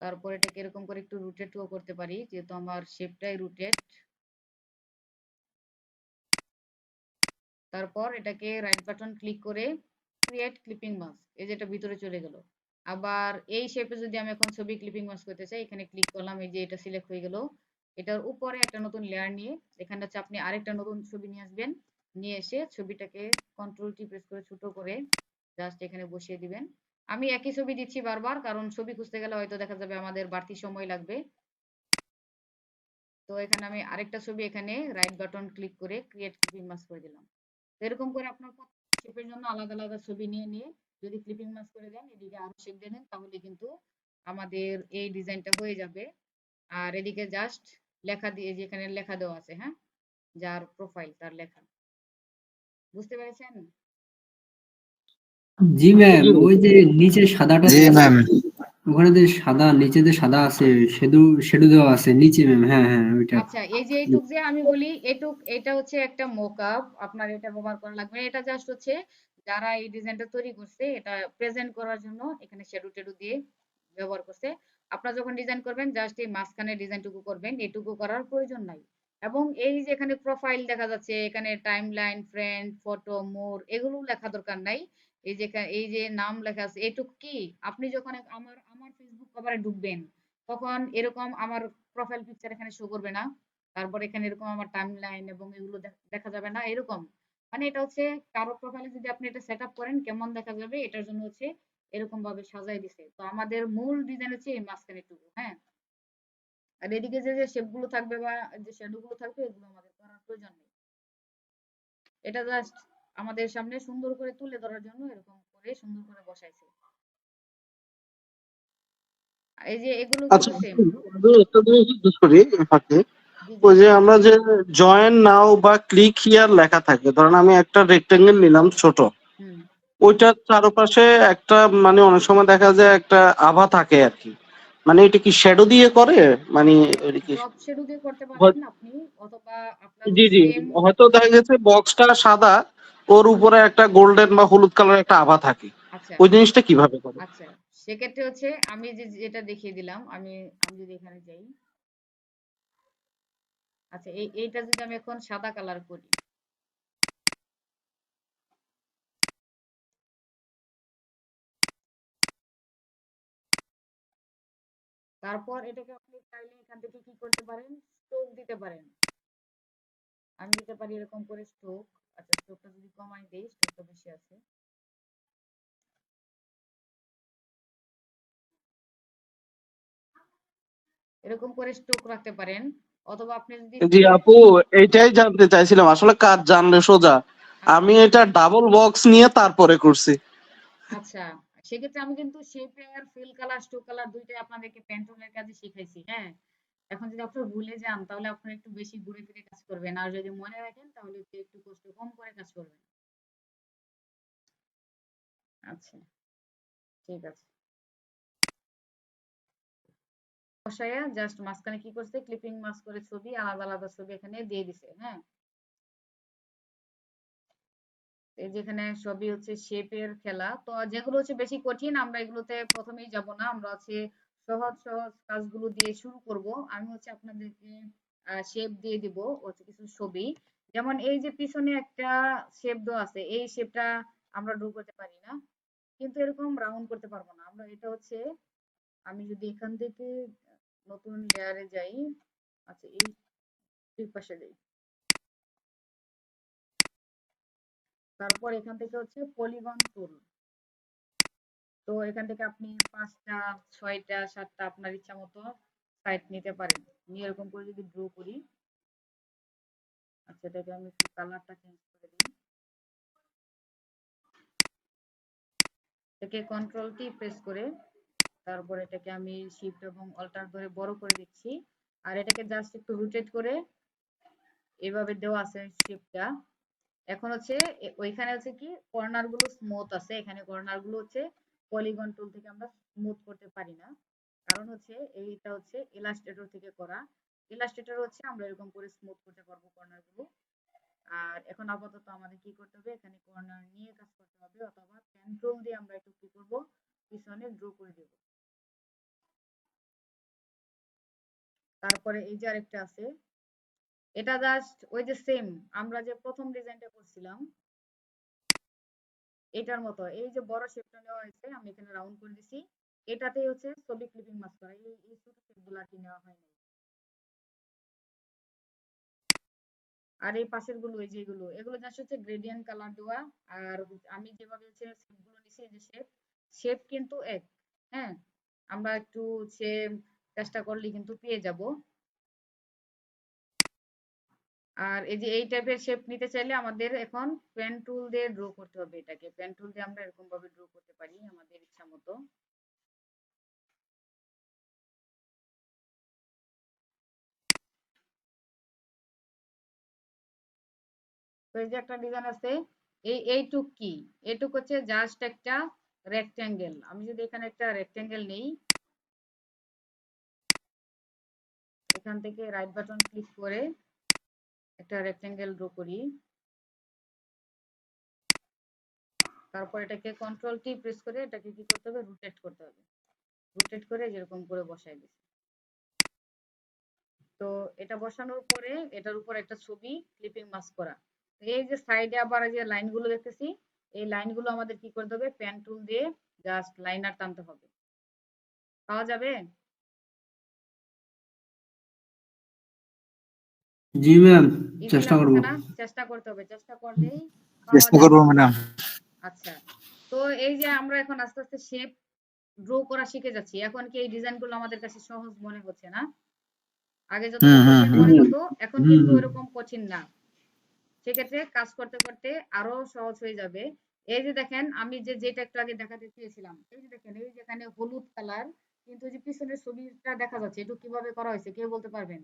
তারপর এটাকে এরকম করে একটু রোটেটও করতে পারি, যেহেতু আমার শেপটাই রোটেট। তারপর এটাকে রাইট বাটন ক্লিক করে ক্রিয়েট ক্লিপিং মাস্ক, এই যেটা ভিতরে চলে গেল। আবার এই শেপে যদি আমি এখন ছবি ক্লিপিং মাস্ক করতে চাই, এখানে ক্লিক করলাম, এই যে এটা সিলেক্ট হয়ে গেল। এটার উপরে একটা নতুন লেয়ার নিয়ে এখানে হচ্ছে আপনি আরেকটা নতুন ছবি নিয়ে আসবেন, নিয়ে এসে ছবিটাকে কন্ট্রোল টি প্রেস করে ছোট করে জাস্ট এখানে বসিয়ে দিবেন। আমি একই ছবি দিচ্ছি বারবার, কারণ ছবি খুঁজতে গেলে হয়তো দেখা যাবে আমাদের বাড়তি সময় লাগবে। তো এখানে আমি আরেকটা ছবি এখানে রাইট বাটন ক্লিক করে ক্রিয়েট ক্লিপিং মাস্ক করে দিলাম। তো এরকম করে আপনার শেপের জন্য আলাদা আলাদা ছবি নিয়ে নিয়ে যদি ক্লিপিং মাস্ক করে দেন, এদিকে আরো শেপ দিয়ে দেন, তাহলে কিন্তু আমাদের এই ডিজাইনটা হয়ে যাবে। আর এদিকে জাস্ট লেখা দিয়ে, যেখানে লেখা দেওয়া আছে, হ্যাঁ, যার প্রোফাইল তার লেখা। বুঝতে পেরেছেন? জি ম্যাম, জি ওই যে নিচে সাদাটা জি যে আছে, ম্যাম। ওখানে যে সাদা, নিচে যে সাদা আছে, শ্যাডো শ্যাডো দেওয়া আছে নিচে ম্যাম। হ্যাঁ হ্যাঁ, ওইটা। আচ্ছা, এই যে এইটুক যে আমি বলি, এইটুক এটা হচ্ছে একটা মোকআপ, আপনার এটা ব্যবহার করা লাগবে না। এটা জাস্ট হচ্ছে যারা এই ডিজাইনটা তৈরি করছে এটা প্রেজেন্ট করার জন্য এখানে শ্যাডো ট্যাডো দিয়ে ব্যবহার করছে। আপনারা যখন ডিজাইন করবেন জাস্ট এই মাঝখানে ডিজাইনটুকু করবেন, এটুকু করার প্রয়োজন নাই। এবং এই যে এখানে প্রোফাইল দেখা যাচ্ছে, এখানে টাইমলাইন, ফ্রেন্ড, ফটো, মোর, এগুলো লেখা দরকার নাই। এই যে এই যে নাম লেখা আছে, এটুকু কি আপনি যখন আমার আমার ফেসবুক কভারে ঢুকবেন, তখন এরকম আমার প্রোফাইল পিকচার এখানে শো করবে না। তারপর এখানে এরকম আমার টাইমলাইন এবং এগুলো দেখা যাবে না এরকম। মানে এটা হচ্ছে কারো প্রোফাইলে যদি আপনি এটা সেট আপ করেন কেমন দেখা যাবে, এটার জন্য হচ্ছে এরকম ভাবে সাজাই দিছে। তো আমাদের মূল ডিজাইন হচ্ছে এই মাঝখানে টুকু, হ্যাঁ। আর এদিকে যে যে শেপ গুলো থাকবে বা যে শ্যাডো গুলো থাকবে, এগুলো আমাদের করার প্রয়োজন নেই। এটা জাস্ট আমাদের সামনে সুন্দর করে তুলে ধরার জন্য এরকম করে সুন্দর করে বসাইছে। এই যে এগুলো আচ্ছা, কিন্তু সেম। আমি একটা জিনিস জিজ্ঞেস করি এই ফাঁকে। জি জি ওই যে আমরা যে জয়েন নাও বা ক্লিক হিয়ার লেখা থাকে, ধরেন আমি একটা রেক্টেঙ্গেল নিলাম ছোট, হুম। ওইটার চারপাশে একটা মানে অনেক সময় দেখা যায় একটা আভা থাকে আর কি, মানে এটা কি শ্যাডো দিয়ে করে, মানে এটা কি ড্রপ শ্যাডো দিয়ে করতে পারেন আপনি, অথবা আপনার জি ওই জি, সেম। হয়তো দেখা গেছে বক্সটা সাদা, ওর উপরে একটা গোল্ডেন বা হলুদ কালার একটা আভা থাকে, আচ্ছা ওই জিনিসটা কিভাবে করে? আচ্ছা, সেক্ষেত্রে হচ্ছে আমি যে যেটা দেখিয়ে দিলাম, আমি আমি যদি এখানে যাই, আচ্ছা এইটা যদি আমি এখন সাদা কালার করি, তারপর এটাকে আপনি চাইলে এখান থেকে কি করতে পারেন, স্ট্রোক দিতে পারেন। আমি দিতে পারি এরকম করে স্ট্রোক। আচ্ছা, স্ট্রোকটা যদি কমাই দেই, স্ট্রোকটা বেশি আছে, এরকম করে স্ট্রোক রাখতে পারেন। অথবা আপনি যদি জি সেম। আপু, এইটাই জানতে চাইছিলাম, আসলে কাজ জানলে সোজা, আচ্ছা আমি এটা ডাবল বক্স নিয়ে তারপরে করছি। আচ্ছা, সেক্ষেত্রে আমি কিন্তু শেপের ফিল কালার, স্ট্রোক কালার দুইটাই আপনাদেরকে প্যান্টুনের কাজে শিখাইছি, হ্যাঁ। এখন যদি আপনারা ভুলে যান, তাহলে আপনারা একটু বেশি ঘুরে ফিরে কাজ করবেন, আর যদি মনে রাখেন তাহলে একটু কষ্ট কম করে কাজ করবেন। আচ্ছা, ঠিক আছে। বসায়া জাস্ট মাঝখানে কি করছে, ক্লিপিং মাস্ক করে ছবি আলাদা আলাদা ছবি এখানে দিয়ে দিছে, হ্যাঁ। এই যেখানে সবই হচ্ছে শেপের খেলা। তো যেগুলো হচ্ছে বেশি কঠিন, আমরা এগুলোতে প্রথমেই যাব না, আমরা হচ্ছে সহজ সহজ কাজগুলো দিয়ে শুরু করব। আমি হচ্ছে আপনাদেরকে শেপ দিয়ে দিব হচ্ছে কিছু ছবি। যেমন এই যে পিছনে একটা শেপ দেওয়া আছে, এই শেপটা আমরা ড্র করতে পারি না, কিন্তু এরকম রাউন্ড করতে পারবো না আমরা। এটা হচ্ছে আমি যদি এখান থেকে নতুন লেয়ারে যাই, আচ্ছা এই দুই পাশে যাই, তারপর এখান থেকে হচ্ছে পলিগন টুল। তো এখান থেকে আপনি 5টা, 6টা, 7টা আপনার ইচ্ছা মতো সাইড নিতে পারেন। নিয়ে এরকম করে যদি ড্র করি, আচ্ছা, এটাকে আমি একটু কালারটা চেঞ্জ করে দিই। এটাকে কন্ট্রোল টি প্রেস করে তারপর এটাকে আমি শিফট এবং অল্টার ধরে বড় করে দিচ্ছি। আর এটাকে জাস্ট একটু রোটেট করে এভাবে দেওয়া আছে শিফটটা। এখন হচ্ছে ওইখানে হচ্ছে কি কর্নার গুলো স্মুথ আছে, এখানে কর্নার গুলো হচ্ছে পলিগন টুল থেকে আমরা স্মুথ করতে পারি না, কারণ হচ্ছে এইটা হচ্ছে ইলাস্ট্রেটর থেকে করা। ইলাস্ট্রেটর হচ্ছে আমরা এরকম করে স্মুথ করতে পারবো কর্নার গুলো। আর এখন আপাতত আমাদের কি করতে হবে, এখানে কর্নার নিয়ে কাজ করতে হবে, অথবা পেন টুল দিয়ে আমরা একটু কি করব, পিছনে ড্র করে দেব। তারপরে এই যে আরেকটা আছে, এটা জাস্ট ওই যে সেম আমরা যে প্রথম ডিজাইনটা করছিলাম এটার মতো, এই যে বড় শেপটা নেওয়া হয়েছে, আমি এখানে রাউন্ড করে দিছি। এটাতেই হচ্ছে ছবি ক্লিপিং মাস্ক করা, এই ছোট শেপগুলো আর কি নেওয়া হয়নি। আর এই পাশের গুলো, এই যে এগুলো এগুলো জাস্ট হচ্ছে গ্রেডিয়েন্ট কালার দেওয়া। আর আমি যেভাবে হচ্ছে শেপগুলো নিছি, এই যে শেপ, শেপ কিন্তু এক। হ্যাঁ, আমরা একটু হচ্ছে চেষ্টা করলে কিন্তু পেয়ে যাব। আর এই যে এই টাইপের শেপ নিতে চাইলে আমাদের এখন পেন টুল দিয়ে ড্র করতে হবে। এটাকে পেন টুল দিয়ে আমরা এরকম ভাবে ড্র করতে পারি আমাদের ইচ্ছা মতো। তো এই যে একটা ডিজাইন আছে, এইটুক কি, এইটুক হচ্ছে জাস্ট একটা রেক্টেঙ্গেল। আমি যদি এখানে একটা রেক্টেঙ্গেল নেই, এখান থেকে রাইট বাটন ক্লিক করে একটা রেক্টেঙ্গেল ড্র করি, তারপর এটাকে কন্ট্রোল টি প্রেস করে এটাকে কি করতে হবে, রোটেট করতে হবে। রোটেট করে যেরকম করে বসাই দিচ্ছি। তো এটা বসানোর পরে এটার উপর একটা ছবি ক্লিপিং মাস্ক করা। এই যে সাইডে আবার যে লাইনগুলো দেখতেছি, এই লাইনগুলো আমাদের কি করতে হবে, পেন টুল দিয়ে জাস্ট লাইনার টানতে হবে। পাওয়া যাবে? জি ম্যাম, ইজি চেষ্টা করব। লাগতেছে না? চেষ্টা করতে হবে, চেষ্টা করলেই পাওয়া চেষ্টা যাবে। করবো ম্যাডাম। আচ্ছা, তো এই যে আমরা এখন আস্তে আস্তে শেপ ড্র করা শিখে যাচ্ছি, এখন কি এই ডিজাইনগুলো আমাদের কাছে সহজ মনে হচ্ছে না? আগে যতটা হুম হুম কঠিন হুম মনে হুম হতো, এখন হুম কিন্তু হুম। ওরকম কঠিন না। সেক্ষেত্রে কাজ করতে করতে আরো সহজ হয়ে যাবে। এই যে দেখেন, আমি যেটা একটু আগে দেখাতে চেয়েছিলাম, এই যে দেখেন, এই যেখানে হলুদ কালার, কিন্তু এই যে পিছনের ছবিটা দেখা যাচ্ছে, এটা কিভাবে করা হয়েছে কেউ বলতে পারবেন?